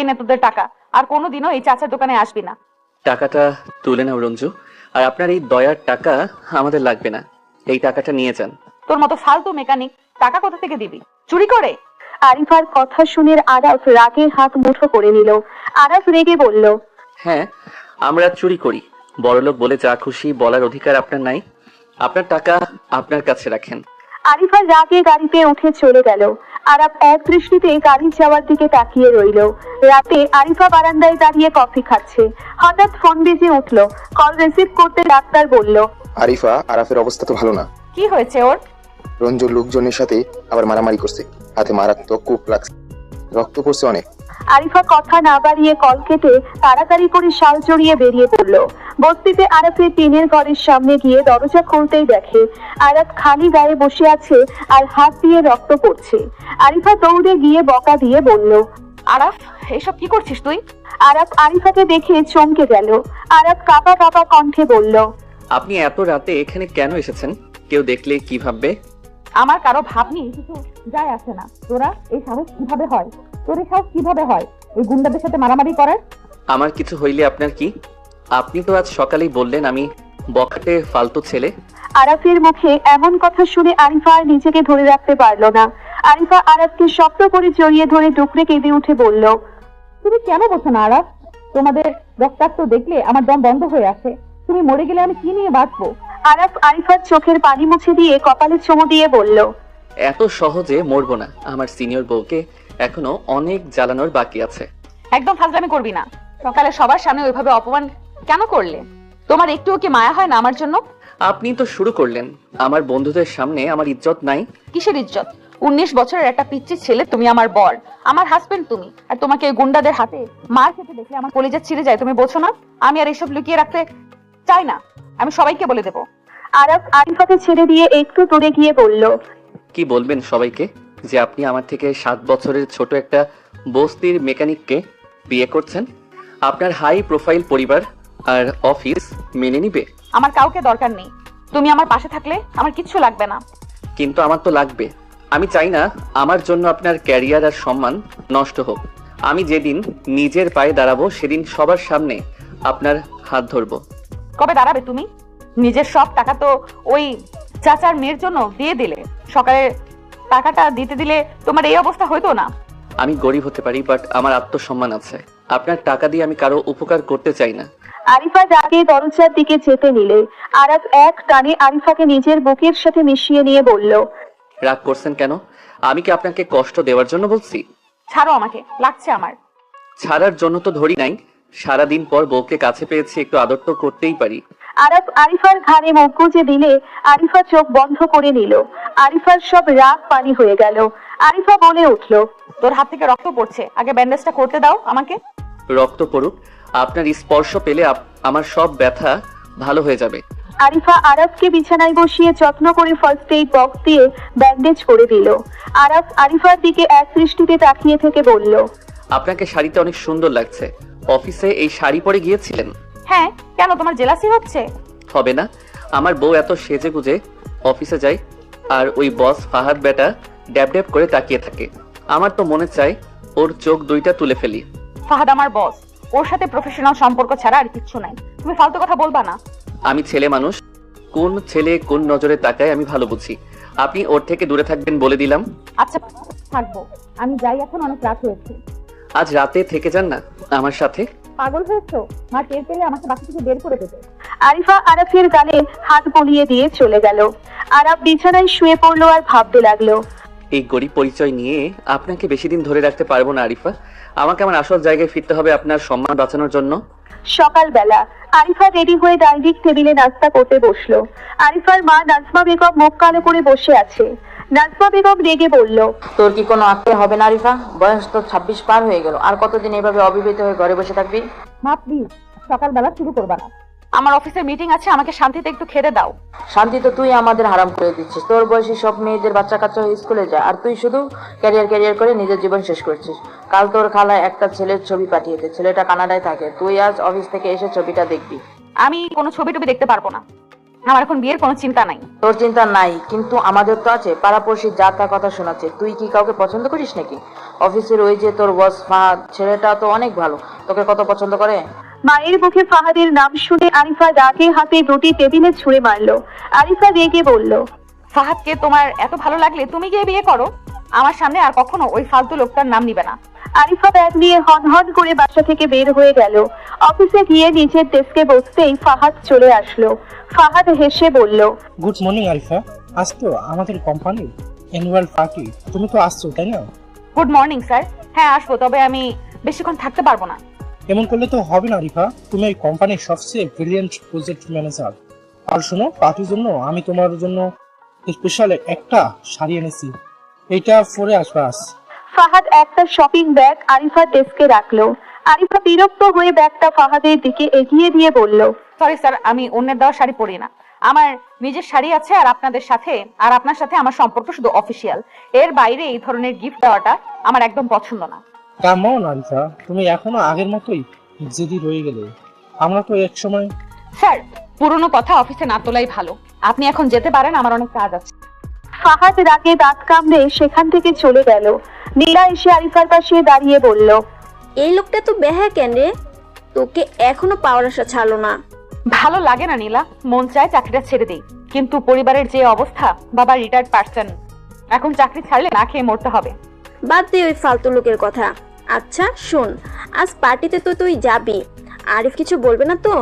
এই নে তোদের টাকা, আর কোনোদিনও এই চাচার দোকানে আসবি না। টাকাটা তুলে নাও রঞ্জু, আর আপনার এই দয়ার টাকা আমাদের লাগবে না, এই টাকাটা নিয়ে যান। তোর মতো ফালতু মেকানিক টাকা কোথা থেকে দিবি? চুরি করে? আরিফার কথা শুনে আরাফ রাগে হাত মুঠো করে নিল। আরাফ রেগে বলল, হ্যাঁ, আমরা চুরি করি, বড়লোক বলে যা খুশি বলার অধিকার আপনার নাই। আপনার টাকা আপনার কাছে রাখেন। আরিফা রাগে গাড়িতে উঠে চলে গেল। আরাফ এক দৃষ্টিতে গাড়ি যাওয়ার দিকে তাকিয়ে রইল। রাতে আরিফা বারান্দায় দাঁড়িয়ে কফি খাচ্ছে। হঠাৎ ফোন বেজে উঠল। কল রিসিভ করতে ডাক্তার বলল, আরিফা, আরাফের অবস্থা তো ভালো না। কি হয়েছে ওর? রঞ্জুর লোকজনের সাথে আবার মারামারি করছে, হাতে মারাত্মক কূপ লাগছে, রক্ত পড়ছে অনেক। আরিফা কথা না বাড়িয়ে কল কেটে তাড়াতাড়ি করে শাল জড়িয়ে বেরিয়ে পড়ল। বস্তিতে আরাফের টিনের ঘরের সামনে গিয়ে দরজা খুলতেই দেখে আরাফ খালি গায়ে বসে আছে আর হাত দিয়ে রক্ত পড়ছে। আরিফা দৌড়ে গিয়ে বকা দিয়ে বলল, আরাফ, এসব কি করছিস তুই? আরাফ আরিফাকে দেখে চমকে গেল। আরাফ কাঁপা কাঁপা কণ্ঠে বলল, আপনি এত রাতে এখানে কেন এসেছেন? কেউ দেখলে কি ভাববে? আমার কারো ভাবনি কিছু যায় আসে না। তোরা এই সাহস কিভাবে হয়? তোর এই সাহস কিভাবে হয় এই গুন্ডাদের সাথে মারামারি করার? আমার কিছু হইলে আপনার কি? আপনি তো আজ সকালেই বললেন আমি বখাটে ফালতু ছেলে। আরাফের মুখে এমন কথা শুনে আরিফা আর নিজেকে ধরে রাখতে পারল না। আরিফা আরাফকে শক্ত করে জড়িয়ে ধরে ডুকরে কেঁদে উঠে বলল, তুমি কেন বোঝো না আরাফ? তোমাদের রক্তাক্ত দেখলে আমার দম বন্ধ হয়ে আসে। তুমি মরে গেলে আমি কি নিয়ে বাঁচবো? আরাফ আরিফার চোখের পানি মুছে দিয়ে কপালে চুমু দিয়ে বলল, এত সহজে মরবো না, আমার সিনিয়র বউকে এখনো অনেক জ্বালানোর বাকি আছে। একদম ফাজলামি করবি না। সকালে সবার সামনে ওইভাবে অপমান কেন করলে? তোমার একটুও কি মায়া হয় না আমার জন্য? আপনি তো শুরু করলেন। আমার বন্ধুদের সামনে আমার ইজ্জত নাই। কিসের ইজ্জত? 19 বছরের একটা পিচ্চি ছেলে তুমি, আমার বর, আমার হাজবেন্ড তুমি, আর তোমাকে এই গুন্ডাদের হাতে মার খেতে দেখলে আমার কলিজা ছিঁড়ে যায়। তুমি বোঝো না? আমি আর এসব লুকিয়ে রাখতে চাই না, আমি সবাইকে বলে দেবো। আরাফ আরিফাকে ছেড়ে দিয়ে একটু দূরে গিয়ে বলল, কি বলবেন সবাইকে? যে আপনি আমার থেকে 7 বছরের ছোট একটা বস্তির মেকানিককে বিয়ে করছেন? আপনার হাই প্রোফাইল পরিবার আর অফিস মেনে নিবে? আমার কাউকে দরকার নেই। তুমি আমার পাশে থাকলে আমার কিচ্ছু লাগবে না। কিন্তু আমার তো লাগবে। আমি চাই না আমার জন্য আপনার ক্যারিয়ার আর সম্মান নষ্ট হোক। আমি যেদিন নিজের পায়ে দাঁড়াবো সেদিন সবার সামনে আপনার হাত ধরবো। কবে দাঁড়াবে তুমি? নিজের সব টাকা তো ওই চাচার মেয়ের জন্য দিয়ে দিলে। সকালে টাকাটা দিতে দিলে তোমার এই অবস্থা হইতো না। আমি গরিব হতে পারি, বাট আমার আত্মসম্মান আছে। আপনার টাকা দিয়ে আমি কারো উপকার করতে চাই না। আরিফা রাগে দরজার দিকে যেতে নিলে আরাফ এক টানে আরিফাকে নিজের বুকের সাথে মিশিয়ে নিয়ে বলল, রাগ করছেন কেন? আমি কি আপনাকে কষ্ট দেওয়ার জন্য বলছি? ছাড়ো আমাকে, লাগছে আমার। ছাড়ার জন্য তো ধরি নাই। সারাদিন পর বউকে কাছে পেয়েছি, একটু আদর তো করতেই পারি। আরাফ আরিফার ঘাড়ে মুখ গুজে দিলে আরিফা চোখ বন্ধ করে নিল। আরিফার সব রাগ পানি হয়ে গেল। আরিফা বলে উঠল, তোর হাত থেকে রক্ত পড়ছে, আগে ব্যান্ডেজটা করতে দাও আমাকে। রক্ত পড়ুক, আপনার স্পর্শ পেলে আমার সব ব্যথা ভালো হয়ে যাবে। আরিফা আরাফকে বিছানায় বসিয়ে যত্ন করে ফার্স্ট এইড বক্স দিয়ে ব্যান্ডেজ করে দিল। আরাফ আরিফার দিকে এক দৃষ্টিতে তাকিয়ে থেকে বলল, আপনাকে শাড়িতে অনেক সুন্দর লাগছে। অফিসে এই শাড়ি পরে গিয়েছিলেন? হ্যাঁ, কেন তোমার জেলাসি হচ্ছে? হবে না। আমার বউ এত সেজে গুজে অফিসে যায়, আর ওই বস ফাহাদ বেটা ড্যাব ড্যাব করে তাকিয়ে থাকে। আমার তো মনে চায় ওর চোখ দুইটা তুলে ফেলি। ফাহাদ আমার বস, ওর সাথে প্রফেশনাল সম্পর্ক ছাড়া আর কিচ্ছু নাই। তুমি ফালতু কথা বলবা না। আমি ছেলে মানুষ, কোন ছেলে কোন নজরে তাকায় আমি ভালো বুঝি। আপনি ওর থেকে দূরে থাকবেন বলে দিলাম। আচ্ছা, থাকবো। আমি যাই এখন, অনেক রাত হয়েছে। আজ রাতে থেকে যান না আমার সাথে। পাগল হয়েছো? মা টের পেলে আমাকে বাসা থেকে বের করে দেবে। আরিফা আরাফের গালে হাত বুলিয়ে দিয়ে চলে গেল। আরাফ বিছানায় শুয়ে পড়লো আর ভাবতে লাগলো, এই গরিব পরিচয় নিয়ে আপনাকে বেশি দিন ধরে রাখতে পারবো না আরিফা। আমাকে আমার আসল জায়গায় ফিরতে হবে আপনার সম্মান বাঁচানোর জন্য। সকালবেলা আরিফা রেডি হয়ে ডাইনিং টেবিলে নাস্তা করতে বসলো। আরিফার মা নাজমা বেগম মুখ কালো করে বসে আছে। নাজমা বেগম রেগে বলল, তোর কি কোনো আক্কেল হবে না আরিফা? বয়স তো 26 পার হয়ে গেল, আর কতদিন এভাবে অবিবাহিত হয়ে ঘরে বসে থাকবি? মা প্লিজ, সকালবেলা শুরু করবা না। আমার অফিসের মিটিং আছে, আমাকে শান্তিতে একটু খেতে দাও। শান্তি তো তুই আমাদের হারাম করে দিচ্ছিস। তোর বয়সী সব মেয়েদের বাচ্চা কাচ্চা হয়ে স্কুলে যায়, আর তুই শুধু ক্যারিয়ার ক্যারিয়ার করে নিজের জীবন শেষ করছিস। কাল তোর খালায় একটা ছেলের ছবি পাঠিয়েছে, ছেলেটা কানাডায় থাকে। তুই আজ অফিস থেকে এসে ছবিটা দেখবি। আমি কোনো ছবি টবি দেখতে পারবো না। আমার এখন বিয়ের কোনো চিন্তা নাই। তোর চিন্তা নাই, কিন্তু আমাদের তো আছে। পাড়াপড়শি যা তা কথা শোনাচ্ছে। তুই কি কাউকে পছন্দ করিস নাকি? অফিসের ওই যে তোর বস ফাহাদ, ছেলেটা তো অনেক ভালো, তোকে কত পছন্দ করে। মায়ের মুখে ফাহাদের নাম শুনে আরিফা রাগে হাতে রুটি টেবিলে ছুঁড়ে মারলো। আরিফা রেগে বলল, ফাহাদকে তোমার এত ভালো লাগলে তুমি গিয়ে বিয়ে করো। আমার সামনে আর কখনো ওই ফালতু লোকটার নাম নিবে না। আরিফা ব্যাগ নিয়ে হনহন করে বাসা থেকে বের হয়ে গেল। অফিসে গিয়ে নিজের ডেস্কে বসতেই ফাহাদ চলে আসলো। ফাহাদ হেসে বলল, গুড মর্নিং আরিফা। আজ তো আমাদের কোম্পানির অ্যানুয়াল পার্টি, তুমি তো আসছো তাই না? Good morning sir. হ্যাঁ আসবো, তবে আমি বেশিক্ষণ থাকতে পারবো না। এমন করলে তো হবে না আরিফা, তুমি এই কোম্পানির সবচেয়ে ব্রিলিয়েন্ট প্রজেক্ট ম্যানেজার। আর শোনো, পার্টির জন্য আমি তোমার জন্য স্পেশাল একটা শাড়ি এনেছি, এইটা পরে আসবা আজ। ফাহাদ একটা শপিং ব্যাগ আরিফার ডেস্কে রাখলো। আরিফা বিরক্ত হয়ে ব্যাগটা ফাহাদের দিকে এগিয়ে দিয়ে বলল, সরি স্যার, আমি অন্যের দেওয়া শাড়ি পরি না। আমার নিজের শাড়ি আছে, আর আপনাদের সাথে আর আপনার সাথে আমার সম্পর্ক শুধু অফিসিয়াল। এর বাইরে এই ধরনের গিফট দেওয়াটা আমার একদম পছন্দ না। কেমন আরিফা, তুমি এখনো আগের মতোই জেদি রয়ে গেলে। আমরা তো এক সময়। স্যার, পুরনো কথা অফিসে না তোলাই ভালো। আপনি এখন যেতে পারেন, আমার অনেক কাজ আছে। ফাহাদ রাগে দাঁত কামড়ে সেখান থেকে চলে গেল। নীলা এসে আরিফার পাশে দাঁড়িয়ে বলল, এই লোকটা তো বেহা কেন রে, তোকে এখনো পাওয়ার আশা ছাড়লো না। ভালো লাগে না নীলা, মন চায় চাকরিটা ছেড়ে দেই, কিন্তু পরিবারের যে অবস্থা, বাবা রিটায়ার্ড পার্সন, এখন চাকরি ছাড়লে না খেয়ে মরতে হবে। বাদ দে ওই ফালতু লোকের কথা। আচ্ছা শোন, আজ পার্টিতে তো তুই যাবি, আরিফ কিছু বলবে না তো?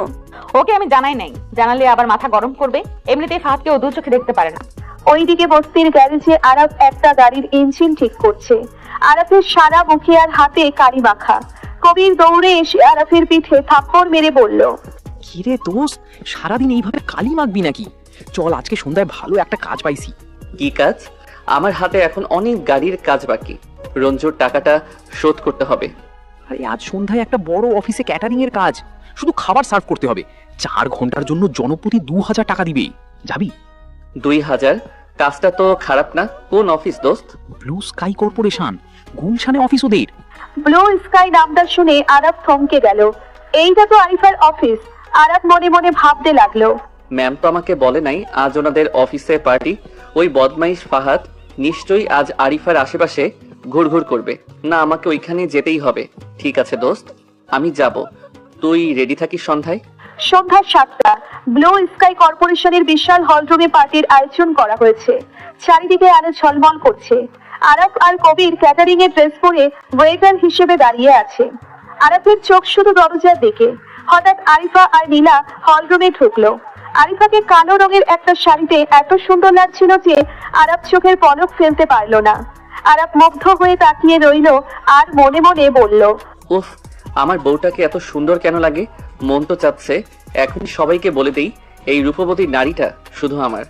ওকে আমি জানাই নাই, জানালে আবার মাথা গরম করবে। এমনিতেই ফাহাদকে ও দু চোখে দেখতে পারে না। ওইদিকে বস্তির গ্যারেজে আরাফ একটা গাড়ির ইঞ্জিন ঠিক করছে। আরাফের সারা মুখে আর হাতে কালি মাখা। কবির দৌড়ে এসে আরাফের পিঠে থাপ্পড় মেরে বলল, কিরে দোস্ত, সারাদিন এইভাবে কালি মাখবি নাকি? চল, আজকে সন্ধ্যায় ভালো একটা কাজ পাইছি। কি কাজ? আমার হাতে এখন অনেক গাড়ির কাজ বাকি। রঞ্জুর টাকাটা শোধ করতে হবে। আরে আজ সন্ধ্যায় একটা বড় অফিসে ক্যাটারিং এর কাজ, শুধু খাবার সার্ভ করতে হবে। 4 ঘন্টার জন্য জনপ্রতি 2000 টাকা দিবে। যাবি? 2000? কাজটা তো খারাপ না। কোন অফিস দোস্ত? ব্লু স্কাই কর্পোরেশন, গুলশানে অফিস ওদের। ব্লু স্কাই নামটা শুনে আরাফ থমকে গেল। এইটা তো আরিফার অফিস। আরাফ মনে মনে ভাবতে লাগলো, ম্যাম তো আমাকে বলে নাই আজ ওনাদের অফিসে পার্টি। ওই বদমাইশ ফাহাদ নিশ্চয়ই আজ আরিফার আশেপাশে ঘুরঘুর করবে। না, আমাকে ওইখানে যেতেই হবে। ঠিক আছে দোস্ত, আমি যাব। তুই রেডি থাকিস সন্ধ্যায়? সন্ধ্যা 7টা। ব্লু স্কাই কর্পোরেশনের বিশাল হলরুমে পার্টির আয়োজন করা হয়েছে। চারিদিকে আলো ঝলমল করছে। আরাফ আর কবির ক্যাটারিং এর ড্রেস পরে ওয়েটার হিসেবে দাঁড়িয়ে আছে। আরাফের চোখ শুধু দরজার দিকে। হঠাৎ আরিফা আর নীলা হলরুমে ঢুকলো। আরিফাকে কালো রঙের একটা শাড়িতে এত সুন্দর লাগছিল যে আরাফ চোখের পলক ফেলতে পারলো না। আরাফ মুগ্ধ হয়ে তাকিয়ে রইল আর মনে মনে বলল, উফ, আমার বউটাকে এত সুন্দর কেন লাগে? মন তো চাচ্ছে এখন সবাইকে বলে দেই এই রূপবতী নারীটা শুধু আমার।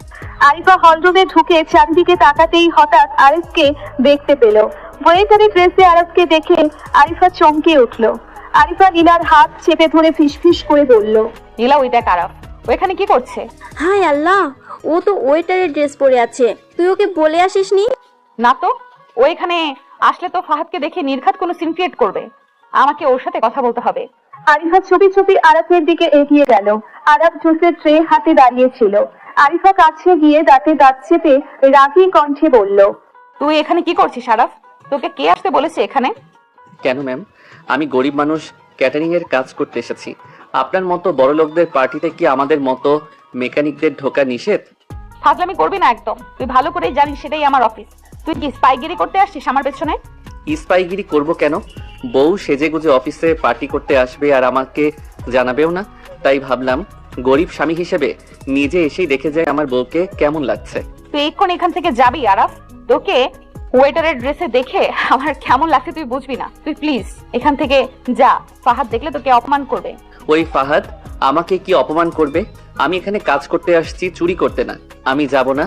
আরিফা হলরুমে ঢুকে চারিদিকে তাকাতেই হঠাৎ আরিফকে দেখতে পেল। ওয়েটারের ড্রেসে আরিফকে দেখে আরিফা চমকে উঠল। আরিফা নীলার হাত চেপে ধরে ফিসফিস করে বলল, নীলা, ওই দেখ আরাফ, ও এখানে কি করছে? হায় আল্লাহ, ও তো ওয়েটারের ড্রেস পরে আছে। তুই ওকে বলে আসিসনি? না তো, ও এখানে আসলে তো ফাহাদকে দেখে নির্ঘাত কোনো সিন ক্রিয়েট করবে। আমাকে ওর সাথে কথা বলতে হবে। আরিফা চুপি চুপি আরাফের দিকে এগিয়ে গেল। আরাফ জুসের ট্রে হাতে দাঁড়িয়ে ছিল। আরিফা কাছে গিয়ে দাঁতে দাঁত চেপে রাগী কণ্ঠে বলল, তুই এখানে কি করছিস আরাফ? তোকে কে আসতে বলেছে এখানে? কেন ম্যাম, আমি গরিব মানুষ, ক্যাটারিং এর কাজ করতে এসেছি। আপনার মতো বড় লোকদের পার্টিতে কি আমাদের মতো মেকানিকদের ঢোকা নিষেধ? ফাজলামি করবি না একদম। তুই ভালো করেই জানিস সেটাই আমার অফিস। তুই কি স্পাইগিরি করতে আসছিস আমার পেছনে? স্পাইগিরি করব কেন? বউ সেজে গুজে অফিসে পার্টি করতে আসবে আর আমাকে জানাবেও না। তাই ভাবলাম গরিব স্বামী হিসেবে নিজে এসেই দেখে যায় আমার বউকে কেমন লাগছে। তুই এক্ষণ এখান থেকে যাবি আরাফ। তোকে ওয়েটারের ড্রেসে দেখে আমার কেমন লাগছে তুই বুঝবি না। তুই প্লিজ এখান থেকে যা। ফাহাদ দেখলে তোকে অপমান করবে। ওই ফাহাদ আমাকে কি অপমান করবে? আমি এখানে কাজ করতে আসছি, চুরি করতে না। আমি যাব না।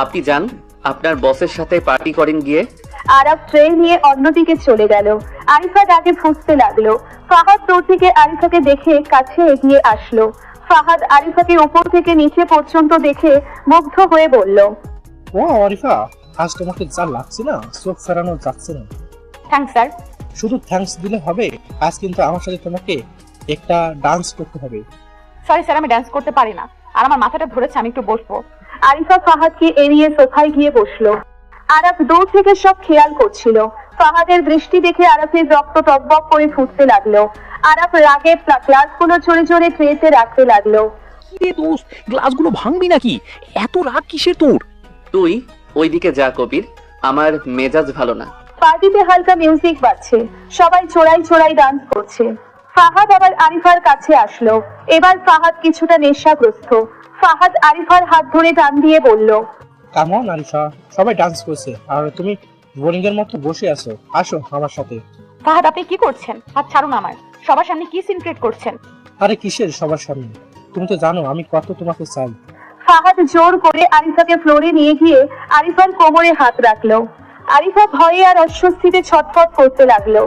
আপনি যান, আপনার বসের সাথে পার্টি করেন গিয়ে। আরাফ ট্রে নিয়ে অন্যদিকে চলে গেল। আরিফা রাগে ফুঁসতে লাগলো। ফাহাদ দূর থেকে আরিফাকে দেখে কাছে এগিয়ে আসলো। ফাহাদ আরিফাকে উপর থেকে নিচে পর্যন্ত দেখে মুগ্ধ হয়ে বলল, ও আরিফা, আজ তোমাকে যা লাগছে না, চোখ ফেরানো যাচ্ছে না। Thanks sir. শুধু থ্যাঙ্কস দিলে হবে, আজ কিন্তু আমার সাথে তোমাকে একটা ডান্স করতে হবে। সরি স্যার, আমি ডান্স করতে পারি না। আর আমার মাথাটা ধরেছে, আমি একটু বসবো। আরিফা ফাহাদকে এড়িয়ে সোফায় গিয়ে বসলো। আরাফ দূর থেকে সব খেয়াল করছিল। ফাহাদের দৃষ্টি দেখে আরাফের রক্ত টকবক করে ফুটতে লাগলো। আরাফ রাগে গ্লাসগুলো চড়ে চড়ে ট্রেতে রাখতে লাগলো। কি রে দোস্ত, গ্লাসগুলো ভাঙবি নাকি? এত রাগ কিসের তোর? তুই ওইদিকে যা কবির, আমার মেজাজ ভালো না। পার্টিতে হালকা মিউজিক বাজছে, সবাই চোরাই চোরাই ডান্স করছে। ফাহাদ আবার আরিফার কাছে আসলো। এবার ফাহাদ কিছুটা নেশাগ্রস্ত। ফাহাদ আরিফার হাত ধরে টান দিয়ে বলল, কেমন আরিফা? সবাই ডান্স করছে আর তুমি বোরিং এর মতো বসে আছো, আসো আমার সাথে। ফাহাদ, আপনি কি করছেন? হাত ছাড়ুন আমার। সবার সামনে কি সিন ক্রিয়েট করছেন? আরে কিসের সবার সামনে? তুমি তো জানো আমি কত তোমাকে চাই। ফাহাদ জোর করে আরিফাকে ফ্লোরে নিয়ে গিয়ে আরিফার কোমরে হাত রাখলো। আরিফা ভয়ে আর অস্বস্তিতে ছটফট করতে লাগলো।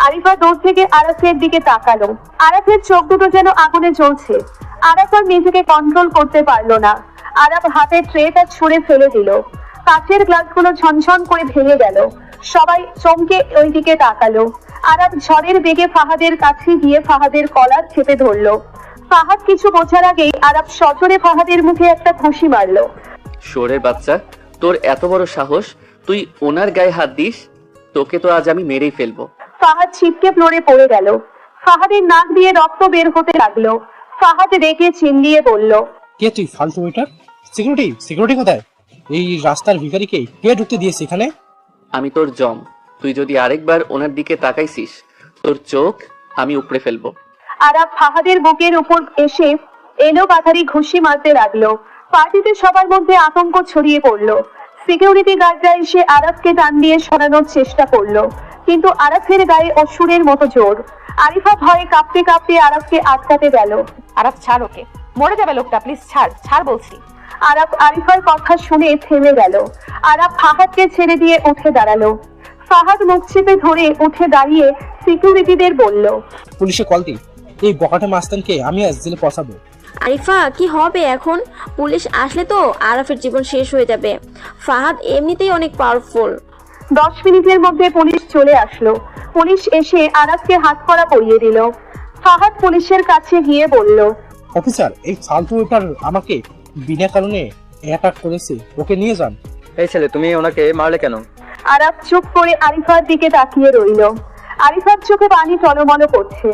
আরিফা দূর থেকে আরাফের দিকে তাকালো। আরাফের চোখ দুটো যেন আগুনে জ্বলছে। আরাফ আর নিজেকে কন্ট্রোল করতে পারলো না। আরাফ হাতের ট্রেটা ছুঁড়ে ফেলে দিল। কাচের গ্লাসগুলো ঝনঝন করে ভেঙে গেল। সবাই চমকে ওই দিকে তাকালো। আরাফ ঝড়ের বেগে ফাহাদের কাছে গিয়ে ফাহাদের কলার চেপে ধরলো। ফাহাদ কিছু বোঝার আগেই আরাফ সজোরে ফাহাদের মুখে একটা ঘুষি মারলো। শোরের বাচ্চা, তোর এত বড় সাহস, তুই ওনার গায়ে হাত দিস? তোকে তো আজ আমি মেরেই ফেলবো। ফাহাদ ছিটকে ফ্লোরে পড়ে গেল। ফাহাদের নাক দিয়ে রক্ত বের হতে লাগলো। ফাহাদ রেগে চিল্লিয়ে বলল, কে তুই ফালতু ওইটার? সিকিউরিটি? সিকিউরিটি কোথায়? এই রাস্তার ভিখারিকে কে ঢুকতে দিয়েছে এখানে? আমি তোর জম, তুই যদি আরেকবার ওনার দিকে তাকাইছিস তোর চোখ আমি উপড়ে ফেলবো। আরাফ ফাহাদের বুকের উপর এসে এলো পাথারি ঘুষি মারতে লাগলো। পার্টিতে সবার মধ্যে আতঙ্ক ছড়িয়ে পড়লো। সিকিউরিটি গার্ডরা এসে আরাফকে টান দিয়ে সরানোর চেষ্টা করলো, কিন্তু আরাফের গায়ে অসুরের মতো জোর। আরিফা ভয়ে কাঁপতে কাঁপতে আরাফকে আটকাতে গেল। আরাফ, ছাড় ওকে, মরে যাবে লোকটা, প্লিজ ছাড়, ছাড় বলছি। আরাফ আরিফার কথা শুনে থেমে গেল। আরাফ ফাহাদকে ছেড়ে দিয়ে উঠে দাঁড়ালো। ফাহাদ মুখ চেপে ধরে উঠে দাঁড়িয়ে সিকিউরিটিদের বলল, পুলিশে কল দি, এই বকাটে মাস্তানকে আমি আজ জেলে পচাবো। আরিফা, কি হবে এখন? পুলিশ আসলে তো আরাফের জীবন শেষ হয়ে যাবে। ফাহাদ এমনিতেই অনেক পাওয়ারফুল। 10 মিনিটের মধ্যে পুলিশ চলে আসলো। পুলিশ এসে আরাফকে হাত করা পরিয়ে দিল। ফাহাদ পুলিশের কাছে গিয়ে বলল, অফিসার, এই ফালতু ওইটার আমাকে বিনা কারণে অ্যাটাক করেছে, ওকে নিয়ে যান। এই ছেলে, তুমি ওনাকে মারলে কেন? আরাফ চুপ করে আরিফার দিকে তাকিয়ে রইল। আরিফার চোখে পানি টলমল করছে।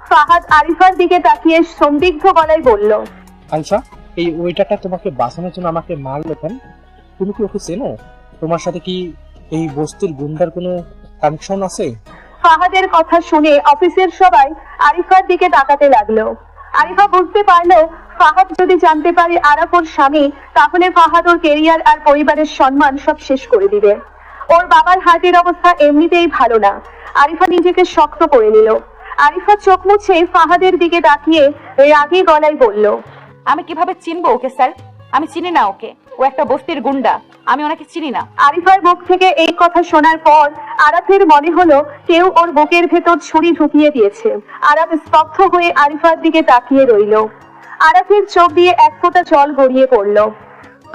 ফাহাদ আরিফার দিকে তাকিয়ে সন্দিগ্ধ গলায় বলল, আরিফা, এই ওইটাটা তোমাকে বাঁচানোর জন্য আমাকে মারলো কেন? তুমি কি ওকে চেনো? তোমার সাথে কি এই বস্তির গুন্ডার কোনো কানেকশন আছে? ফাহাদের কথা শুনে অফিসের সবাই আরিফার দিকে তাকাতে লাগলো। আরিফা বুঝতে পারলো ফাহাদ যদি জানতে পারে আরাফ ওর স্বামী, তাহলে ফাহাদ ওর কেরিয়ার আর পরিবারের সম্মান সব শেষ করে দিবে। ওর বাবার হার্টের অবস্থা এমনিতেই ভালো না। আরিফা নিজেকে শক্ত করে নিল। আরিফা চোখ মুছে ফাহাদের দিকে তাকিয়ে রাগী গলায় বলল, আমি কিভাবে চিনবো ওকে স্যার? আমি চিনি না ওকে, ও একটা বস্তির গুন্ডা, আমি ওনাকে চিনি না। আরিফার মুখ থেকে এই কথা শোনার পর আরাফের মনে হলো কেউ ওর বুকের ভেতর ছুরি ঢুকিয়ে দিয়েছে। আরাফ স্তব্ধ হয়ে আরিফার দিকে তাকিয়ে রইল। আরাফের চোখ দিয়ে এক ফোঁটা জল গড়িয়ে পড়ল।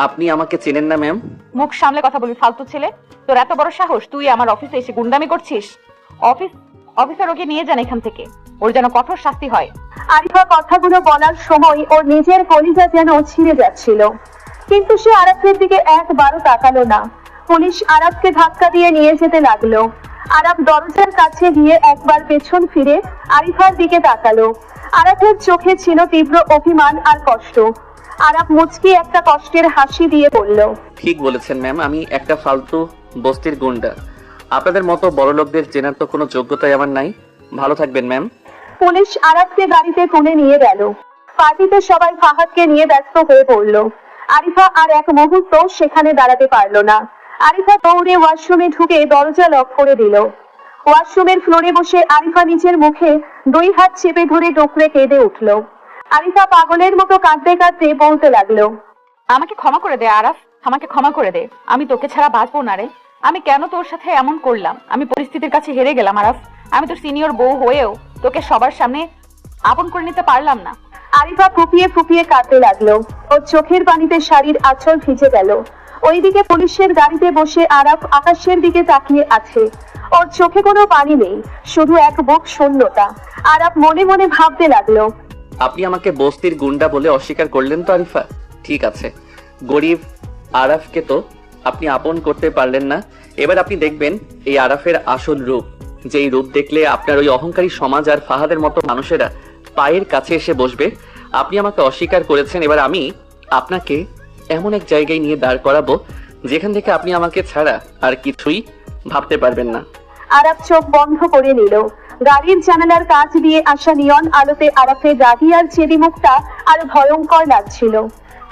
আপনি আমাকে চেনেন না ম্যাম? মুখ সামলে কথা বলবি ফালতু ছেলে। তোর এত বড় সাহস, তুই আমার অফিসে এসে গুন্ডামি করছিস? অফিসার ওকে নিয়ে যান এখান থেকে, ওর যেন কঠোর শাস্তি হয়। আরিফা কথাগুলো বলার সময় ওর নিজের কলিজা যেন ছিঁড়ে যাচ্ছিল, কিন্তু সে আরাফের দিকে একবারও তাকালো না। পুলিশ আরাফকে ধাক্কা দিয়ে নিয়ে যেতে লাগলো। আরাফ দরজার কাছে গিয়ে একবার পেছন ফিরে আরিফার দিকে তাকালো। আরাফের চোখে ছিল তীব্র অভিমান আর কষ্ট। আরাফ মুচকি একটা কষ্টের হাসি দিয়ে বলল, ঠিক বলেছেন ম্যাম, আমি একটা ফালতু বস্তির গুন্ডা। আপনাদের মতো বড় লোকদের চেনার তো কোনো যোগ্যতাই আমার নাই। ভালো থাকবেন ম্যাম। পুলিশ আরাফকে গাড়িতে তুলে নিয়ে গেল। পার্টিতে সবাই ফাহাদকে নিয়ে ব্যস্ত হয়ে পড়ল। আরিফা আর এক মুহূর্ত সেখানে দাঁড়াতে পারলো না। আরিফা দৌড়ে ওয়াশরুমে ঢুকে দরজা লক করে দিল। ওয়াশরুমের ফ্লোরে বসে আরিফা নিজের মুখে 2 হাত চেপে ধরে ডোকরে কেঁদে উঠল। আরিফা পাগলের মতো কাঁদতে কাঁদতে বলতে লাগলো, আমাকে ক্ষমা করে দে আরাফ, আমাকে ক্ষমা করে দে। আমি তোকে ছাড়া বাঁচবো না রে। আমি কেন তোর সাথে এমন করলাম? আমি পরিস্থিতির কাছে হেরে গেলাম আরাফ। আমি তোর সিনিয়র বউ হয়েও তোকে সবার সামনে আপন করে নিতে পারলাম না। আরিফা ফুপিয়ে ফুপিয়ে কাঁদতে লাগলো। ওর চোখের পানিতে শাড়ির আঁচল ভিজে গেল। ওইদিকে পুলিশের গাড়িতে বসে আরাফ আকাশের দিকে তাকিয়ে আছে। ওর চোখে কোনো পানি নেই, শুধু এক বুক শূন্যতা। আরাফ মনে মনে ভাবতে লাগলো, আপনি আমাকে বস্তির গুন্ডা বলে অস্বীকার করলেন তো আরিফা? ঠিক আছে, গরিব আরাফকে তো আপনি আপন করতে পারলেন না। এবার আপনি দেখবেন এই আরাফের আসল রূপ, যেই রূপ দেখলে আপনার ওই অহংকারী সমাজ আর ফাহাদের মতো মানুষেরা পায়ের কাছে এসে বসবে। আপনি আমাকে অস্বীকার করেছেন, এবার আমি আপনাকে এমন এক জায়গায় নিয়ে দাঁড় করাবো যেখান থেকে আপনি আমাকে ছাড়া আর কিছুই ভাবতে পারবেন না। আরাফ চোখ বন্ধ করে নিল। গাড়ির জানালার কাচ দিয়ে আসা নিয়ন আলোতে আরাফের রাগী আর চেরি মুখটা আরো ভয়ঙ্কর লাগছিল।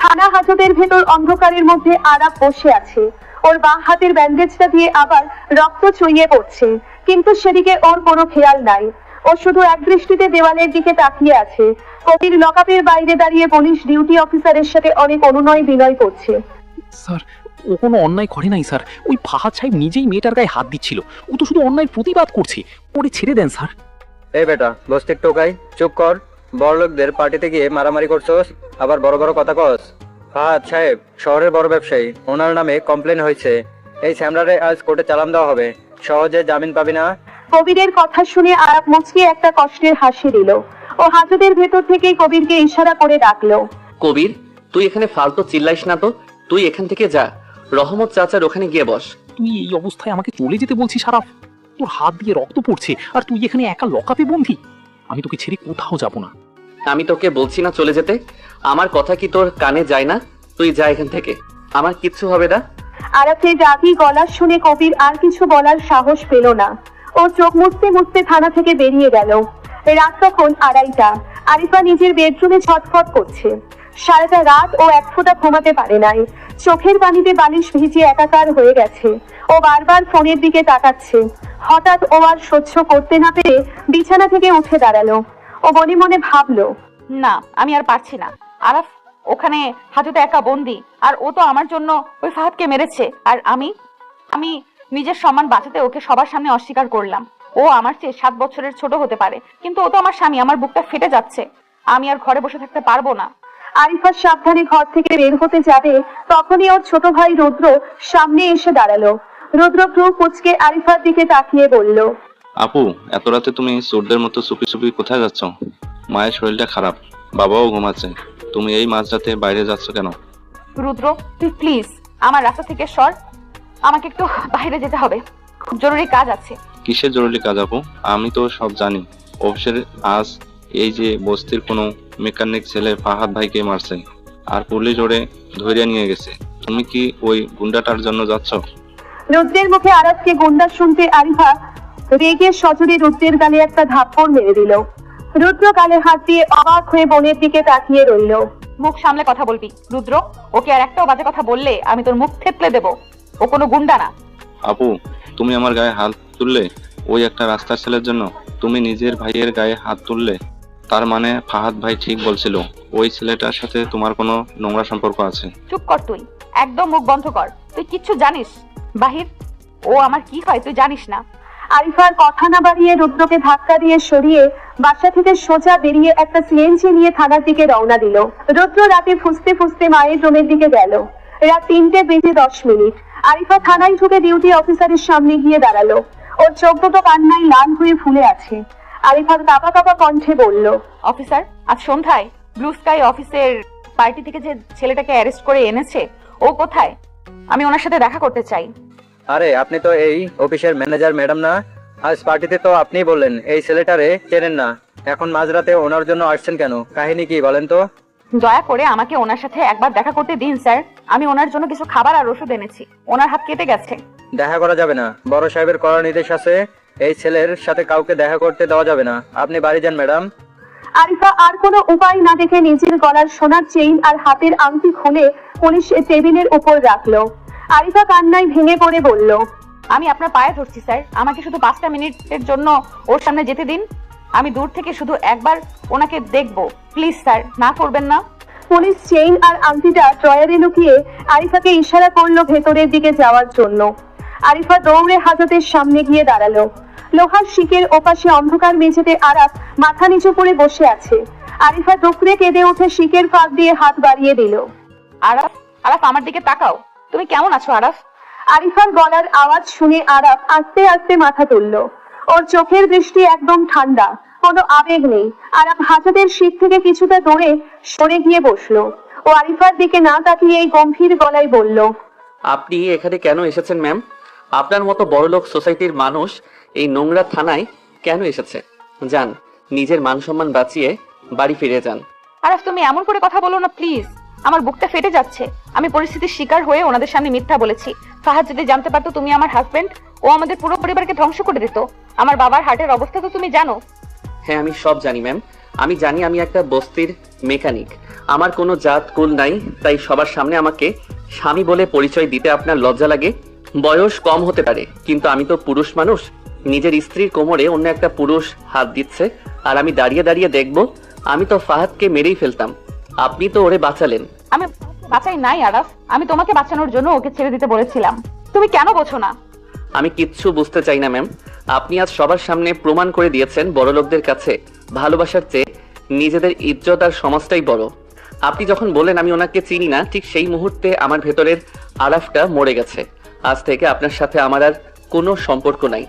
থানা হাজতের ভেতর অন্ধকারের মধ্যে আরাফ বসে আছে। ওর বাঁ হাতের ব্যান্ডেজটা দিয়ে আবার রক্ত চুইয়ে পড়ছে, কিন্তু সেদিকে ওর কোনো খেয়াল নাই। ও শুধু এক দৃষ্টিতে দেওয়ালের দিকে তাকিয়ে আছে। কবির লকআপের বাইরে দাঁড়িয়ে পুলিশ ডিউটি অফিসারের সাথে অনেক অনুনয় বিনয় করছে। স্যার, ও কোনো অন্যায় করে নাই স্যার। ওই ফাহাদ সাহেব নিজেই মেয়েটার গায়ে হাত দিচ্ছিল। ও তো শুধু অন্যায়ের প্রতিবাদ করছে। ওরে ছেড়ে দেন স্যার। এই বেটা বস্তির টোকাই, চুপ কর। বড় লোকদের পার্টিতে গিয়ে মারামারি করছস, আবার বড় বড় কথা কস। ফাহাদ সাহেব শহরের বড় ব্যবসায়ী, ওনার নামে কমপ্লেন হয়েছে। এই স্যামরারে আজ কোর্টে চালান দেওয়া হবে, সহজে জামিন পাবি না। কবিরের কথা শুনে আরাফ মুচকি একটা কষ্টের হাসি দিল। ও হাজতের ভেতর থেকেই কবিরকে ইশারা করে ডাকলো। কবির, তুই এখানে ফালতু চিল্লাইস না তো, তুই এখান থেকে যা, রহমত চাচার ওখানে গিয়ে বস। তুই এই অবস্থায় আমাকে চলে যেতে বলছিস আরাফ? তোর হাত দিয়ে রক্ত পড়ছে আর তুই এখানে একা লকআপে বন্ধি। আমি তোকে ছেড়ে কোথাও যাব না। আমি তোকে বলছি না চলে যেতে? আমার কথা কি তোর কানে যায় না? তুই যা এখান থেকে, আমার কিচ্ছু হবে না। আরাফের রাগী গলা শুনে কবির আর কিছু বলার সাহস পেল না। ও চোখ মুছতে মুছতে থানা থেকে বেরিয়ে গেল। রাত তখন 2:30। আরিফা নিজের বেডরুমে ছটফট করছে। সারাটা রাত ও এক ফোঁটা ঘুমাতে পারে নাই। চোখের পানিতে বালিশ ভিজিয়ে একাকার হয়ে গেছে। ও বারবার ফোনের দিকে তাকাচ্ছে। হঠাৎ ও আর সহ্য করতে না পেরে বিছানা থেকে উঠে দাঁড়ালো। ও মনে মনে ভাবলো, না, আমি আর পারছি না। আরাফ ওখানে হাজতে একা বন্দি, আর ও তো আমার জন্য ওই ফাহাদকে মেরেছে। আর আমি আমি নিজের সম্মান বাঁচাতে ওকে সবার সামনে অস্বীকার করলাম। ও আমার চেয়ে 7 বছরের ছোট হতে পারে, কিন্তু ও তো আমার স্বামী। আমার বুকটা ফেটে যাচ্ছে। আমি আর ঘরে বসে থাকতে পারবো না। আরিফা সাবধানে ঘর থেকে বের হতে যাবে, তখনই ওর ছোট ভাই রুদ্র সামনে এসে দাঁড়ালো। রুদ্র ভ্রু কুঁচকে আরিফার দিকে তাকিয়ে বলল, আপু, এত রাতে তুমি চোরদের মতো চুপি চুপি কোথায় যাচ্ছ? মায়ের শরীরটা খারাপ, বাবাও ঘুমাচ্ছে, তুমি এই মাঝরাতে বাইরে যাচ্ছ কেন? রুদ্র, তুই প্লিজ আমার রাস্তা থেকে সর। আমাকে একটু বাইরে যেতে হবে, খুব জরুরি কাজ আছে। কিসের জরুরি কাজ আপু? আমি তো সব জানি। অফিসের আজ এই যে বস্তির কোনো মেকানিক ছেলে ফাহাদ ভাইকে মারছে, আর পুলিশ ওরে ধরে নিয়ে গেছে। তুমি কি ওই গুন্ডাটার জন্য যাচ্ছ? রুদ্রের মুখে আরাফকে গুন্ডা শুনতে আরিফা রেগে সজোরে রুদ্রের গালে একটা থাপ্পড় মেরে দিল। রুদ্র গালে হাত দিয়ে অবাক হয়ে বোনের দিকে তাকিয়ে রইল। মুখ সামলে কথা বলবি রুদ্র। ওকে আর একটাও বাজে কথা বললে আমি তোর মুখ থেতলে দেব। ও কোনো গুন্ডা না। আপু, তুমি আমার গায়ে হাত তুললে ওই একটা রাস্তার ছেলের জন্য? তুমি নিজের ভাইয়ের গায়ে হাত তুললে, তার মানে ফাহাদ ভাই ঠিক বলছিল ওই ছেলেটার সাথে তোমার কোনো নোংরা সম্পর্ক আছে। চুপ কর তুই, একদম মুখ বন্ধ কর। তুই কিচ্ছু জানিস বাহির, ও আমার কি হয় তুই জানিস না। আরিফার কথা না বাড়িয়ে রুদ্রকে ধাক্কা দিয়ে সরিয়ে বাসা থেকে সোজা বেরিয়ে একটা সিএনজি নিয়ে থানার দিকে রওনা দিল। রুদ্র রাতে ফুসতে ফুসতে মায়ের রুমের দিকে গেল। রাত 3:10। আরিফা থানায় ঢুকে ডিউটি অফিসারের সামনে গিয়ে দাঁড়ালো। ওর চোখ দুটো কান্নায় লাল হয়ে ফুলে আছে। আরিফা কাঁপা কাঁপা কণ্ঠে বলল, অফিসার, আজ সন্ধ্যায় ব্লু স্কাই অফিসের পার্টি থেকে যে ছেলেটাকে অ্যারেস্ট করে এনেছে, ও কোথায়? আমি ওনার সাথে দেখা করতে চাই। আরে আপনি তো এই অফিসের ম্যানেজার ম্যাডাম না? আজ পার্টিতে তো আপনি বললেন এই ছেলেটারে চেনেন না, এখন মাঝরাতে ওনার জন্য আসছেন কেন? কাহিনী কি বলেন তো? দয়া করে আমাকে ওনার সাথে একবার দেখা করতে দিন স্যার। আমি ওনার জন্য কিছু খাবার আর ওষুধ এনেছি। ওনার হাত কেটে গেছে। দেখা করা যাবে না, বড় সাহেবের কড়া নির্দেশ আছে। এই ছেলের সাথে কাউকে দেখা করতে দেওয়া যাবে না। আপনি বাড়ি যান ম্যাডাম। আরিফা আর কোনো উপায় না দেখে নিজের গলার সোনার চেইন আর হাতের আংটি খুলে পুলিশ টেবিলের উপর রাখলো। আরিফা কান্নায় ভেঙে পড়ে বলল, আমি আপনার পায়ে ধরছি স্যার, আমাকে শুধু 5টা মিনিটের জন্য ওর সামনে যেতে দিন। আমি দূর থেকে শুধু একবার ওনাকে দেখবো, প্লিজ স্যার, না করবেন না। পুলিশ চেইন আর আংটিটা ড্রয়ারে লুকিয়ে আরিফাকে ইশারা করলো ভেতরের দিকে যাওয়ার জন্য। আরিফা দৌড়ে হাজতের সামনে গিয়ে দাঁড়ালো। লোহার শিকের ওপাশে অন্ধকার মেঝেতে আরাফ মাথা নিচু করে বসে আছে। আরিফা দুকড়ে কেঁদে উঠে শিকের ফাঁক দিয়ে হাত বাড়িয়ে দিল। আরাফ, আরাফ আমার দিকে তাকাও। তুমি কেমন আছো আরাফ? আরিফার গলার আওয়াজ শুনে আরাফ আস্তে আস্তে মাথা তুলল। ওর চোখের দৃষ্টি একদম ঠান্ডা। কোনো আবেগ নেই। আরাফ হাজতের সিট থেকে কিছুটা দূরে সরে গিয়ে বসলো ও আরিফার দিকে না তাকিয়ে গম্ভীর গলায় বলল, আপনি এখানে কেন এসেছেন ম্যাম? আপনার মতো বড়লোক সোসাইটির মানুষ এই নোংরা থানায় কেন এসেছে? যান, নিজের মান সম্মান বাঁচিয়ে বাড়ি ফিরে যান। আরাফ তুমি এমন করে কথা বলো না প্লিজ, আমার বুকটা ফেটে যাচ্ছে। আমি পরিস্থিতির শিকার হয়ে ওনাদের সামনে মিথ্যা বলেছি। ফাহাদ যদি জানতে পারতো তুমি আমার হাজবেন্ড, ও আমাদের পুরো পরিবারকে ধ্বংস করে দিত। আমার বাবার হার্টের অবস্থা তো তুমি জানো। হ্যাঁ, আমি সব জানি ম্যাম। আমি জানি আমি একটা বস্তির মেকানিক। আমার কোনো জাত কুল নাই, তাই সবার সামনে আমাকে স্বামী বলে পরিচয় দিতে আপনার লজ্জা লাগে। বয়স কম হতে পারে, কিন্তু আমি তো পুরুষ মানুষ। নিজের স্ত্রীর কোমরে অন্য একটা পুরুষ হাত দিচ্ছে আর আমি দাঁড়িয়ে দাঁড়িয়ে দেখবো? আমি তো ফাহাদকে মেরেই ফেলতাম, আপনি তো ওরে বাঁচালেন। আমি বাঁচাই নাই আরাফ, আমি তোমাকে বাঁচানোর জন্য ওকে ছেড়ে দিতে বলেছিলাম। তুমি কেন বোঝো না? আমি কিচ্ছু বুঝতে চাই না ম্যাম। আপনি আজ সবার সামনে প্রমাণ করে দিয়েছেন বড়লোকদের কাছে ভালোবাসার চেয়ে নিজেদের ইজ্জত আর সমাজটাই বড়। আপনি যখন বললেন আমি ওনাকে চিনি না, ঠিক সেই মুহূর্তে আমার ভেতরের আরাফটা মরে গেছে। আজ থেকে আপনার সাথে আমার আর কোনো সম্পর্ক নাই।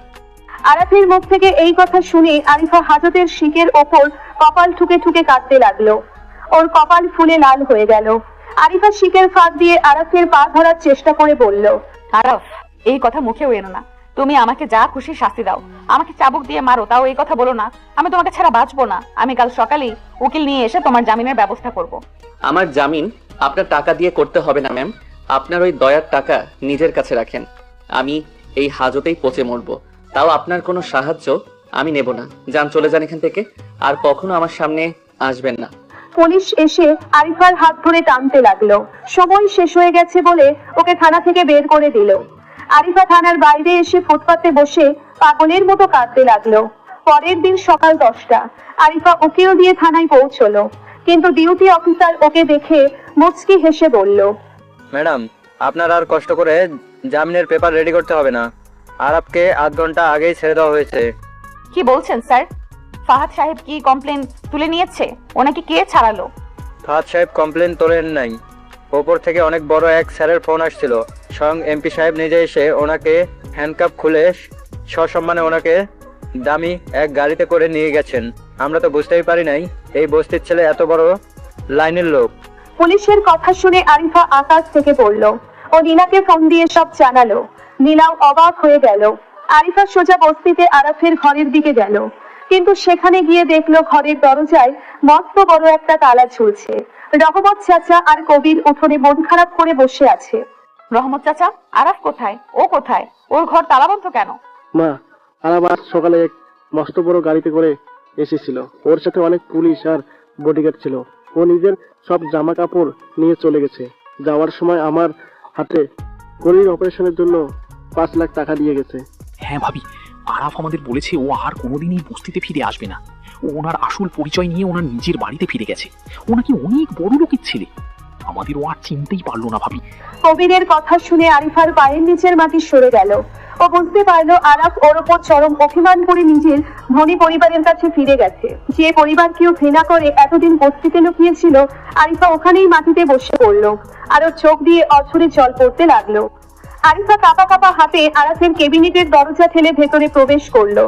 আরাফের মুখ থেকে এই কথা শুনে আরিফা হাজতের শিকের ওপর কপাল ঠুকে ঠুকে কাঁদতে লাগলো। ওর কপাল ফুলে লাল হয়ে গেল। আরিফা শিকের ফাঁক দিয়ে আরাফের পা ধরার চেষ্টা করে বলল, আরাফ এই কথা মুখেও এনো না। তুমি আমাকে যা খুশি শাস্তি দাও, আমাকে চাবুক দিয়ে মারো, তাও এই কথা বলো না আমি তোমাকে ছাড়া বাঁচবো না। আমি কাল সকালেই উকিল নিয়ে এসে তোমার জামিনের ব্যবস্থা করব। আমার জামিন আপনার টাকা দিয়ে করতে হবে না ম্যাম। আপনার ওই দয়ার টাকা নিজের কাছে রাখেন। আমি এই হাজতেই পচে মরবো, তাও আপনার কোনো সাহায্য আমি নেব না। যান, চলে যান এখান থেকে, আর কখনো আমার সামনে আসবেন না। পুলিশ এসে আরিফার হাত ধরে টানতে লাগলো। সময় শেষ হয়ে গেছে বলে ওকে থানা থেকে বের করে দিল। আরিফা থানার বাইরে এসে ফুটপাতে বসে পাগলের মতো কাঁদতে লাগলো। পরের দিন সকাল 10টা আরিফা উকিল দিয়ে থানায় পৌঁছলো, কিন্তু ডিউটি অফিসার ওকে দেখে মুচকি হেসে বলল, ম্যাডাম, আপনার আর কষ্ট করে জামিনের পেপার রেডি করতে হবে না। আরাফকে আধ ঘন্টা আগেই ছেড়ে দেওয়া হয়েছে। কি বলছেন স্যার? ফাহাদ সাহেব কি কমপ্লেন তুলে নিয়েছে? ওনাকে কে ছাড়ালো? ফাহাদ সাহেব কমপ্লেন তোলেন নাই। ওপর থেকে অনেক বড় এক স্যারের ফোন আসছিল। স্বয়ং এমপি সাহেব নিজে এসে ওনাকে হ্যান্ডকাপ খুলে সসম্মানে ওনাকে দামি এক গাড়িতে করে নিয়ে গেছেন। আমরা তো বুঝতেই পারি নাই এই বস্তির ছেলে এত বড় লাইনের লোক। পুলিশের কথা শুনে আরিফা আকাশ থেকে পড়ল ও নীলাকে ফোন দিয়ে সব জানালো। নীলাও অবাক হয়ে গেল। আরিফা সোজা বস্তিতে আরাফের ঘরের দিকে গেল, কিন্তু সেখানে গিয়ে দেখলো ঘরের দরজায় মস্ত বড় একটা তালা ঝুলছে। রহমত চাচা আর কবির উঠোনে মন খারাপ করে বসে আছে। রহমত চাচা, আরাফ কোথায়? ও কোথায়? ওর ঘর তালাবন্ধ কেন? মা, আরাফ আজ সকালে এক মস্ত বড় গাড়িতে করে এসেছিল। ওর সাথে অনেক পুলিশ আর বডিগার্ড ছিল। ও নিজের সব জামা কাপড় নিয়ে চলে গেছে। যাওয়ার সময় আমার হাতে গরির অপারেশনের জন্য 5 লাখ টাকা দিয়ে গেছে। হ্যাঁ ভাবি, আরাফ আমাদের বলেছে ও আর কোনোদিনই বস্তিতে ফিরে আসবে না। ও ওনার আসল পরিচয় নিয়ে ওনার নিজের বাড়িতে ফিরে গেছে। ও নাকি অনেক বড় লোকের ছেলে। আমাদের ও আর চিনতেই পারলো না ভাবি। কবিরের কথা শুনে আরিফার পায়ের নিচের মাটি সরে গেল। ও বুঝতে পারলো আরাফ ওর ওপর চরম অভিমান করে নিজের ধনী পরিবারের কাছে ফিরে গেছে। যে পরিবারকেও ঘৃণা করে এতদিন বস্তিতে লুকিয়েছিল, আরিফা ওখানেই মাটিতে বসে পড়লো আর ওর চোখ দিয়ে অঝরে জল পড়তে লাগলো। আরিফা কাঁপা কাঁপা হাতে আরাফের কেবিনেটের দরজা ঠেলে ভেতরে প্রবেশ করলো।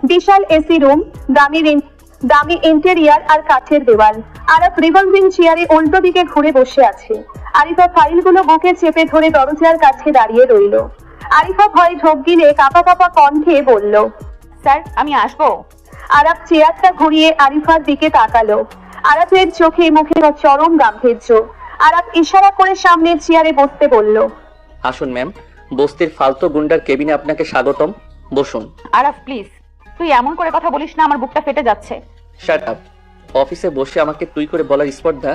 বিশাল এসি রুম, দামি ইন্টেরিয়ার আর কাঠের দেওয়াল। আরাফ রিভলভিং চেয়ারে উল্টো দিকে ঘুরে বসে আছে। আরিফা ফাইলগুলো বুকে চেপে ধরে দরজার কাছে দাঁড়িয়ে রইল। আরিফা ভয়ে ঢোক গিলে কাঁপা কাঁপা কণ্ঠে বলল, স্যার আমি আসবো? আরাফ চেয়ারটা ঘুরিয়ে আরিফার দিকে তাকালো। আরাফের চোখে মুখে চরম গাম্ভীর্য। আরাফ ইশারা করে সামনের চেয়ারে বসতে বলল, আসুন ম্যাম, বস্তির ফালতু গুন্ডার কেবিনে আপনাকে স্বাগতম। বসুন। আরাফ প্লিজ, তুই এমন করে কথা বলিস না, আমার বুকটা ফেটে যাচ্ছে। Shut up. অফিসে বসে আমাকে তুই করে বলার স্পর্ধা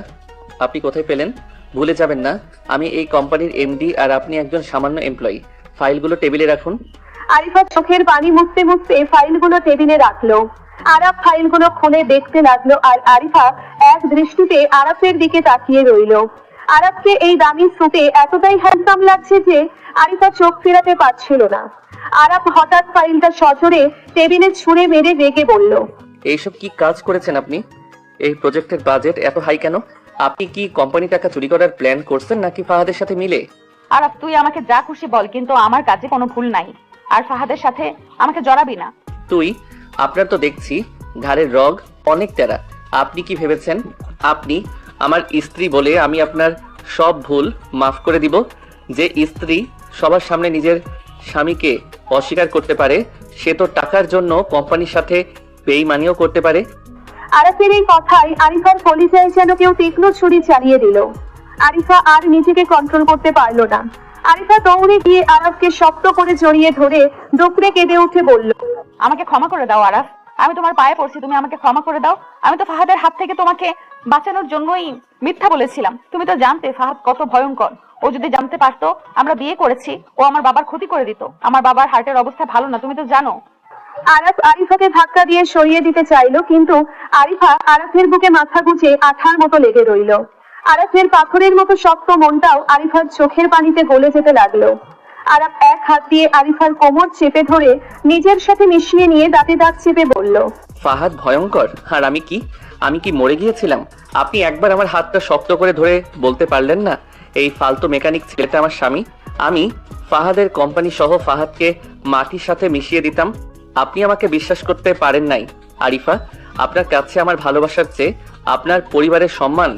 আপনি কোথায় পেলেন? ভুলে যাবেন না আমি এই কোম্পানির এমডি আর আপনি একজন সামান্য এমপ্লয়ি। ফাইলগুলো টেবিলে রাখুন। আরিফা চোখের পানি মুছতে মুছতে ফাইলগুলো টেবিলে রাখলো। আরাফ ফাইলগুলো খুলে দেখতে লাগলো আর আরিফা এক দৃষ্টিতে আরাফের দিকে তাকিয়ে রইল। আরাফকে এই দামি স্যুটে এতটাই হ্যান্ডসাম লাগছে যে আরিফা চোখ ফেরাতে পারছিল না। আরাফ হঠাৎ ফাইলটা সজোরে টেবিলে ছুঁড়ে মেরে রেগে বলল, এইসব কি কাজ করেছেন আপনি? এই প্রজেক্টের বাজেট এত হাই কেন? আপনি কি কোম্পানি টাকা চুরি করার প্ল্যান করছেন নাকি ফাহাদের সাথে মিলে? আরাফ তুই আমাকে যা খুশি বল, কিন্তু আমার কাজে কোনো ভুল নাই। আর ফাহাদের সাথে আমাকে জড়াবি না। তুই আপনার তো দেখছি ঘাড়ের রগ অনেক টেরা। আপনি কি ভেবেছেন আপনি আমার স্ত্রী বলে আমি আপনার সব ভুল মাফ করে দিব? যে স্ত্রী সবার সামনে নিজের স্বামীকে অস্বীকার করতে পারে সে তো টাকার জন্য কোম্পানির সাথে বেইমানিও করতে পারে। আরাফের এই কথায় আরিফার কলিজায় যেন কেউ তীক্ষ্ণ ছুরি চালিয়ে দিল। আরিফা আর নিজেকে কন্ট্রোল করতে পারল না। আরিফা দৌড়ে গিয়ে আরাফকে শক্ত করে জড়িয়ে ধরে দুকড়ে কেঁদে উঠে বলল, আমাকে ক্ষমা করে দাও আরাফ, আমি তোমার পায়ে পড়ছি, তুমি আমাকে ক্ষমা করে দাও। আমি তো ফাহাদের হাত থেকে তোমাকে বাঁচানোর জন্যই মিথ্যা বলেছিলাম। তুমি তো জানতে ফাহাদ কত ভয়ঙ্কর। ও যদি জানতে পারতো আমরা বিয়ে করেছি, ও আমার বাবার ক্ষতি করে দিত। আমার বাবার হার্টের অবস্থা ভালো না, তুমি তো জানো। আরাফ আরিফাকে ধাক্কা দিয়ে সরিয়ে দিতে চাইলো, কিন্তু আরিফা আরাফের বুকে মাথা গুঁজে আঠার মতো লেগে রইল। আরাফের পাথরের মতো শক্ত মনটাও আরিফার চোখের পানিতে গলে যেতে লাগলো। আরাফ এক হাত দিয়ে আরিফার কোমর চেপে ধরে নিজের সাথে মিশিয়ে নিয়ে দাঁতে দাঁত চেপে বলল, ফাহাদ ভয়ঙ্কর আর আমি কি মরে গিয়েছিলাম? আপনি একবার আমার হাতটা শক্ত করে ধরে বলতে পারলেন না এই ফালতু মেকানিক ছেলেটা আমার স্বামী? আমি ফাহাদের কোম্পানি সহ ফাহাদকে মাটির সাথে মিশিয়ে দিতাম। আপনি আমাকে বিশ্বাস করতে পারেন নাই আরিফা। আপনার কাছে আমার ভালোবাসার চেয়ে আপনার পরিবারের সম্মান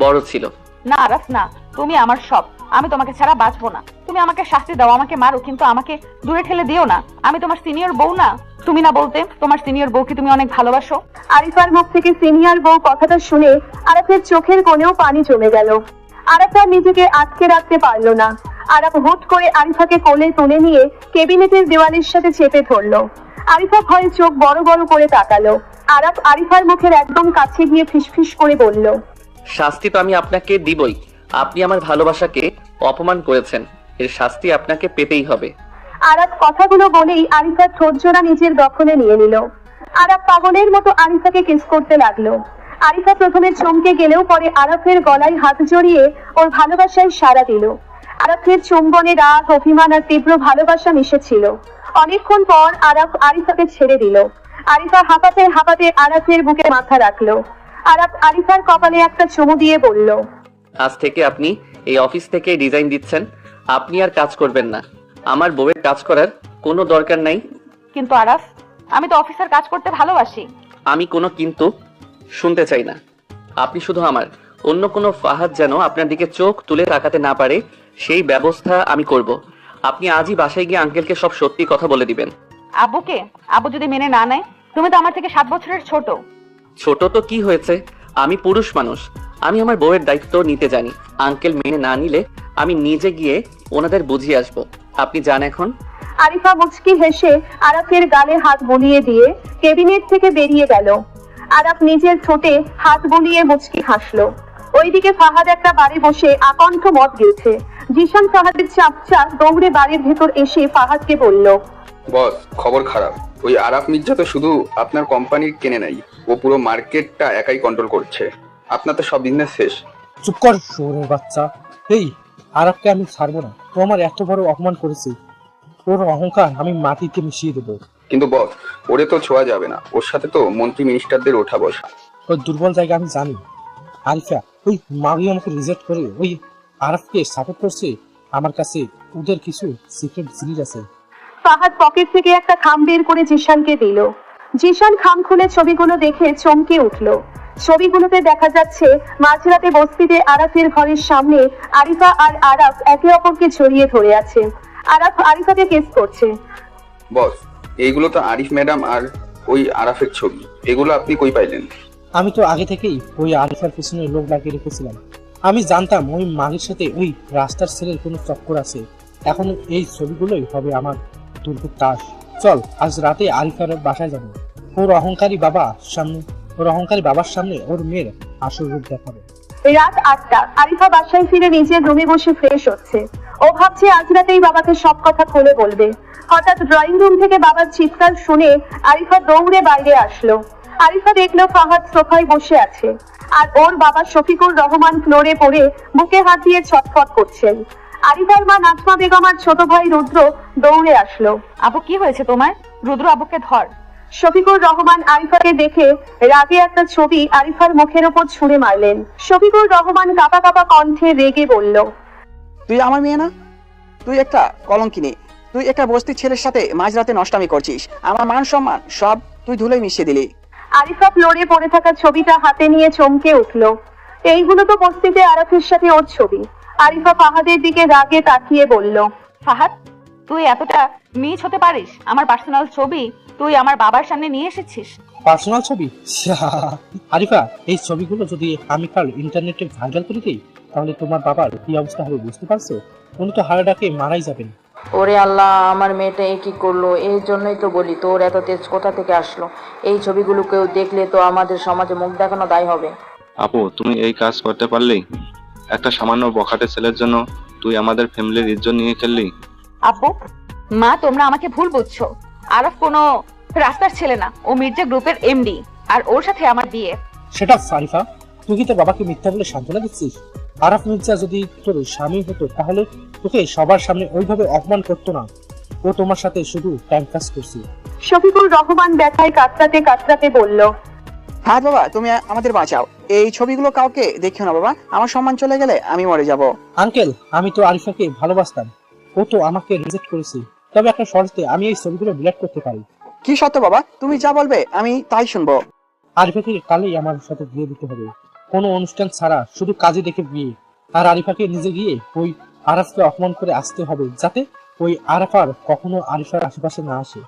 বড় ছিল। না আরাফ না, তুমি আমার সব। আমি তোমাকে ছাড়া বাঁচবো না। তুমি আমাকে শাস্তি দাও, আমাকে মারো, কিন্তু আমাকে দূরে ঠেলে দিও না। আমি তোমার সিনিয়র বউ না? তুমি না বলতে তোমার সিনিয়র বউকে তুমি অনেক ভালোবাসো? আরিফার মুখ থেকে সিনিয়র বউ কথাটা শুনে আরাফের চোখের কোণেও পানি জমে গেল। আরাফ আর নিজেকে আটকে রাখতে পারলো না। আরাফ হুট করে আরিফাকে কোলে তুলে নিয়ে কেবিনেটের দেওয়ালের সাথে চেপে ধরলো। আরিফা ভয়ে চোখ বড় বড় করে তাকালো। আরাফ আরিফার মুখের একদম কাছে গিয়ে ফিসফিস করে বলল, শাস্তি তো আমি আপনাকে দিবই। আপনি আমার ভালোবাসাকে অপমান করেছেন, এর শাস্তি আপনাকে পেতেই হবে। আরাফ কথাগুলো বলেই আরিফার ঠোঁট জোড়া নিজের দখলে নিয়ে নিল। আরাফ পাগলের মতো আরিফাকে কিস করতে লাগলো। আরিফা প্রথমে চমকে গেলেও পরে আরাফের গলায় হাত জড়িয়ে ওর ভালোবাসায় সাড়া দিল। আরাফের চুম্বনে রাগ, অভিমান আর তীব্র ভালোবাসা মিশেছিল। অনেকক্ষণ পর আরাফ আরিফাকে ছেড়ে দিল। আরিফা হাঁপাতে হাঁপাতে আরাফের বুকে মাথা রাখলো। আরাফ আরিফার কপালে একটা চুমু দিয়ে বলল, আজ থেকে আপনি এই অফিস থেকে ডিজাইন দিচ্ছেন। আপনি আর কাজ করবেন না। আমার বউয়ের কাজ করার কোনো দরকার নাই। কিন্তু আরাফ, আমি তো অফিসের কাজ করতে ভালোবাসি। আমি কোনো কিন্তু শুনতে চাই না। আপনি শুধু আমার। অন্য কোনো ফাহাদ যেন আপনার দিকে চোখ তুলে তাকাতে না পারে সেই ব্যবস্থা আমি করব। আপনি আজই বাসায় গিয়ে আঙ্কেলকে সব সত্যি কথা বলে দিবেন। আব্বুকে? আব্বু যদি মেনে না নেয়? তুমি তো আমার থেকে 7 বছরের ছোট। ছোট তো কি হয়েছে, আমি পুরুষ মানুষ। আমি আমার বউয়ের দায়িত্ব নিতে জানি। আঙ্কেল মেনে না নিলে আমি নিজে গিয়ে ওনাদের বুঝিয়ে আসবো। আপনি যান এখন। আরিফা মুচকি হেসে আরাফের গালে হাত বুলিয়ে দিয়ে কেবিনেট থেকে বেরিয়ে গেল। আরাফ নিজের ঠোঁটে হাত বুলিয়ে মুচকি হাসলো। ওইদিকে ফাহাদ একটা বাড়ি বসে আকণ্ঠ মদ গিলছে। জিশান ফাহাদের চাপচা দৌড়ে বাড়ির ভেতর এসে ফাহাদকে বলল, বস, খবর খারাপ। ওই আরাফ মির্জা তো শুধু আপনার কোম্পানি কেনে নাই, ও পুরো মার্কেটটা একাই কন্ট্রোল করছে। আপনার তো সব বিজনেস শেষ। চুপ কর শোরের বাচ্চা। এই আরাফকে আমি ছাড়বো না। তো আমার এত বড় অপমান করেছি, ওর অহংকার আমি মাটিতে মিশিয়ে দেবো। কিন্তু বস, ওরে তো ছোঁয়া যাবে না। ওর সাথে তো মন্ত্রী মিনিস্টারদের ওঠা বসা। ওর দুর্বল জায়গা আমি জানি। আরিফা, ওই মাগি আমাকে রিজেক্ট করে ওই আরাফকে সাপোর্ট করছে। আমার কাছে ওদের কিছু সিক্রেট জিনিস আছে। ফাহাদ পকেট থেকে একটা খাম বের করে জিশানকে দিল। জিশান খাম খুলে ছবিগুলো দেখে চমকে উঠল। ছবিগুলোতে দেখা যাচ্ছে মাঝরাতে বস্তিতে আরাফের ঘরের সামনে আরিফা আর আরাফ একে অপরকে জড়িয়ে ধরে আছে। আরাফ আরিফাকে কিস করছে। বস, এইগুলো তো আরিফ ম্যাডাম আর ওই আরাফের ছবি। এগুলো আপনি কই পাইলেন? আমি তো আগে থেকেই ওই আরিফার পিছনে লোক লাগিয়ে রেখেছিলাম। আমি জানতাম ওই মাগির সাথে ওই রাস্তার ছেলের কোনো চক্কর আছে। এখন এই ছবিগুলোই হবে আমার দুর্গের তাস। চল আজ রাতে আরিফার বাসায় যাবো। ওর অহংকারী বাবার সামনে ওর মেয়ের আসল রূপ দেখাবে। রাত 8টা। আরিফা বাসায় ফিরে নিজের রুমে বসে ফ্রেশ হচ্ছে। ও ভাবছে আজ রাতেই বাবাকে সব কথা খুলে বলবে। হঠাৎ ড্রয়িং রুম থেকে বাবার চিৎকার শুনে আরিফা দৌড়ে বাইরে আসলো। আরিফা দেখলো ফাহাদ সোফায় বসে আছে আর ওর বাবা শফিকুর রহমান ফ্লোরে পড়ে বুকে হাত দিয়ে ছটফট করছেন। আরিফার মা নাজমা বেগম আর ছোট ভাই রুদ্র দৌড়ে আসলো। আপু কি হয়েছে তোমার? রুদ্র, আবুকে ধর। শফিকুর রহমান আরিফাকে দেখে রাগে একটা ছবি আরিফার মুখের ওপর ছুঁড়ে মারলেন। শফিকুর রহমান কাঁপা কাঁপা কণ্ঠে রেগে বলল, তুই আমার মেয়ে না? তুই একটা কলঙ্কিনী। তুই একটা বস্তির ছেলের সাথে মাঝরাতে নষ্টামি করছিস। আমার মান সম্মান সব তুই ধুলোয় মিশিয়ে দিলি। আরিফা ফ্লোরে পড়ে থাকা ছবিটা হাতে নিয়ে চমকে উঠল। এইগুলো তো বস্তিতে আরাফের সাথে ওর ছবি। আরিফা ফাহাদের দিকে রাগে তাকিয়ে বলল, ফাহাদ, তুই এতটা মিছ হতে পারিস? আমার পার্সোনাল ছবি তুই আমার বাবার সামনে নিয়ে এসেছিস? পার্সোনাল ছবি? আরিফা, এই ছবিগুলো যদি আমি কাল ইন্টারনেটে ভাইরাল করে দিই তাহলে তোমার বাবার কি অবস্থা হবে বুঝতে পারছো? উনি তো হার্ট অ্যাটাকে মারাই যাবেন। ওরে আল্লাহ, আমার মেয়েটা এ কি করলো? এই জন্যই তো বলি, তোর এত তেজ কোথা থেকে আসলো? এই ছবিগুলো কেউ দেখলে তো আমাদের সমাজে মুখ দেখানো দায় হবে। আপু, তুমি এই কাজ করতে পারলি? একটা সামান্য বখাটে ছেলের জন্য তুই আমাদের ফ্যামিলির ইজ্জত নিয়ে খেললি। আব্বু, মা, তোমরা আমাকে ভুল বুঝছো। আরফ কোনো রাস্তার ছেলে না, ও মির্জা গ্রুপের এমডি, আর ওর সাথে আমার বিয়ে। সেটা আরিফা, তুই কি তোর বাবাকে মিথ্যা বলে সান্ত্বনা দিচ্ছিস? আরাফ মির্জা যদি তোর স্বামী হতো তাহলে তোকে সবার সামনে ওইভাবে অপমান করতো না। ও তোমার সাথে শুধু টাইম পাস করছে। শফিকুর রহমান ব্যথায় কাতরাতে কাতরাতে বলল, হ্যাঁ বাবা, তুমি আমাদের বাঁচাও। এই ছবিগুলো কাউকে দেখিও না বাবা, আমার সম্মান চলে গেলে আমি মরে যাব। আঙ্কেল, আমি তো আরিফাকে ভালোবাসতাম, ও তো আমাকে রিজেক্ট করেছে। তবে একটা শর্তে আমি এই ছবিগুলো ডিলিট করতে পারি। কি সত্য বাবা? তুমি যা বলবে আমি তাই শুনবো। আরিফাকে কালই আমার সাথে বিয়ে দিতে হবে, কোনো অনুষ্ঠান ছাড়া, শুধু কাজে দেখে বিয়ে। আর আরিফাকে নিজে গিয়ে ওই আরাফকে অপমান করে আসতে হবে, যাতে ওই আরাফার কখনো আরিফার আশেপাশে না আসে।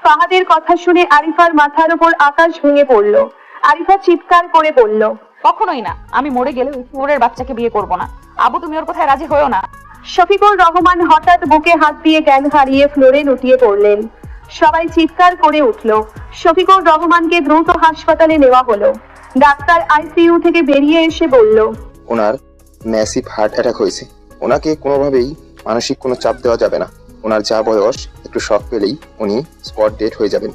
ফাহাদের কথা শুনে আরিফার মাথার উপর আকাশ ভেঙে পড়ল। আরিফা চিৎকার করে বলল, কখনোই না, আমি মরে গেলে ওই শুয়োরের বাচ্চাকে বিয়ে করব না। আবু, তুমি ওর কথায় রাজি হয়েও না। শফিকুর রহমান হঠাৎ বুকে হাত দিয়ে জ্ঞান হারিয়ে ফ্লোরে লুটিয়ে পড়লেন। সবাই চিৎকার করে উঠল। শফিকুর রহমানকে দ্রুত হাসপাতালে নেওয়া হলো। ডাক্তার আইসিইউ থেকে বেরিয়ে এসে বলল, ওনার ম্যাসিভ হার্ট অ্যাটাক হয়েছে। ওনাকে কোনোভাবেই মানসিক কোনো চাপ দেওয়া যাবে না। ওনার যা বয়স, একটু শক পেলেই উনি স্পট ডেড হয়ে যাবেন।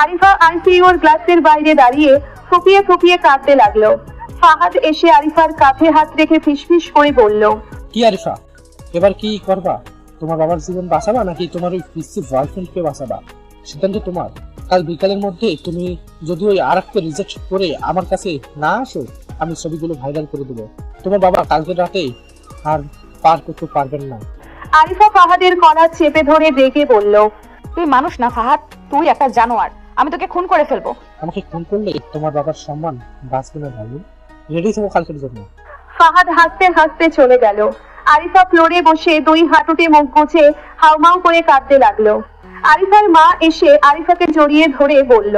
আরিফা আইসিইউর গ্লাসের বাইরে দাঁড়িয়ে ফুপিয়ে ফুপিয়ে কাঁদতে লাগলো। ফাহাদ এসে আরিফার কাঁধে হাত রেখে ফিসফিস করে বলল, কি আরিফা, এবার কি করবা? তোমার বাবার জীবন বাঁচাবা নাকি তোমার ওই পিসি বয়ফ্রেন্ডকে বাঁচাবা? সিদ্ধান্ত তোমার। কাল বিকালের মধ্যে তুমি যদি ওই আরাফকে রিজেক্ট করে আমার কাছে না আসো, আমি ছবিগুলো ভাইরাল করে দেবো। তোমার বাবা কালকে রাতে আর পার করতে পারবেন না। আরিফা ফাহাদের কলার চেপে ধরে রেগে বলল, তুই মানুষ না ফাহাদ, তুই একটা জানোয়ার। আমি তোকে খুন করে ফেলবো। আমাকে খুন করলে তোমার বাবার সম্মান বাঁচবে না ভাবি। রেডি থাকো কালকের জন্য। ফাহাদ হাসতে হাসতে চলে গেল। আরিফা ফ্লোরে বসে দুই হাঁটুতে মুখ গুজে হাউমাউ করে কাঁদতে লাগলো। আরিফার মা এসে আরিফাকে জড়িয়ে ধরে বলল,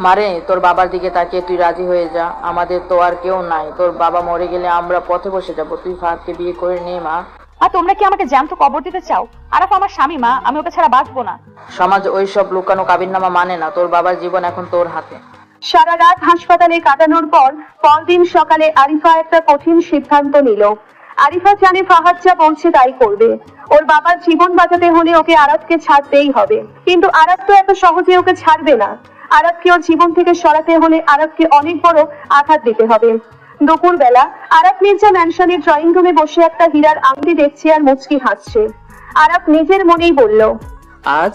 মারে, তোর বাবার দিকে তাকিয়ে তুই রাজি হয়ে যা। আমাদের তো আর কেউ নাই। তোর বাবা মরে গেলে আমরা পথে বসে যাব। তুই ফাহাদকে বিয়ে করে নে মা। আর তোমরা কি আমাকে জ্যান্ত কবর দিতে চাও? আরাফ আমার স্বামী মা, আমি ওকে ছাড়া বাঁচবো না। সমাজ ওইসব লুকানো কাবিননামা মানে না। তোর বাবার জীবন এখন তোর হাতে। সারা রাত হাসপাতালে কাটানোর পর পরদিন সকালে আরিফা একটা কঠিন সিদ্ধান্ত নিল। আরিফা জানে ফাহাদ যা বলছে তাই করবে। ওর বাবার জীবন বাঁচাতে হলে ওকে আরাফকে ছাড়তেই হবে। কিন্তু আরাফ তো এত সহজে ওকে ছাড়বে না। আরাফকে ওর জীবন থেকে সরাতে হলে আরাফকে অনেক বড় আঘাত দিতে হবে। দুপুর বেলা আরাফ মির্জা ম্যানশনের ড্রয়িং রুমে বসে একটা হীরার আংটি দেখছে আর মুচকি হাসছে। আরাফ নিজের মনেই বলল, আজ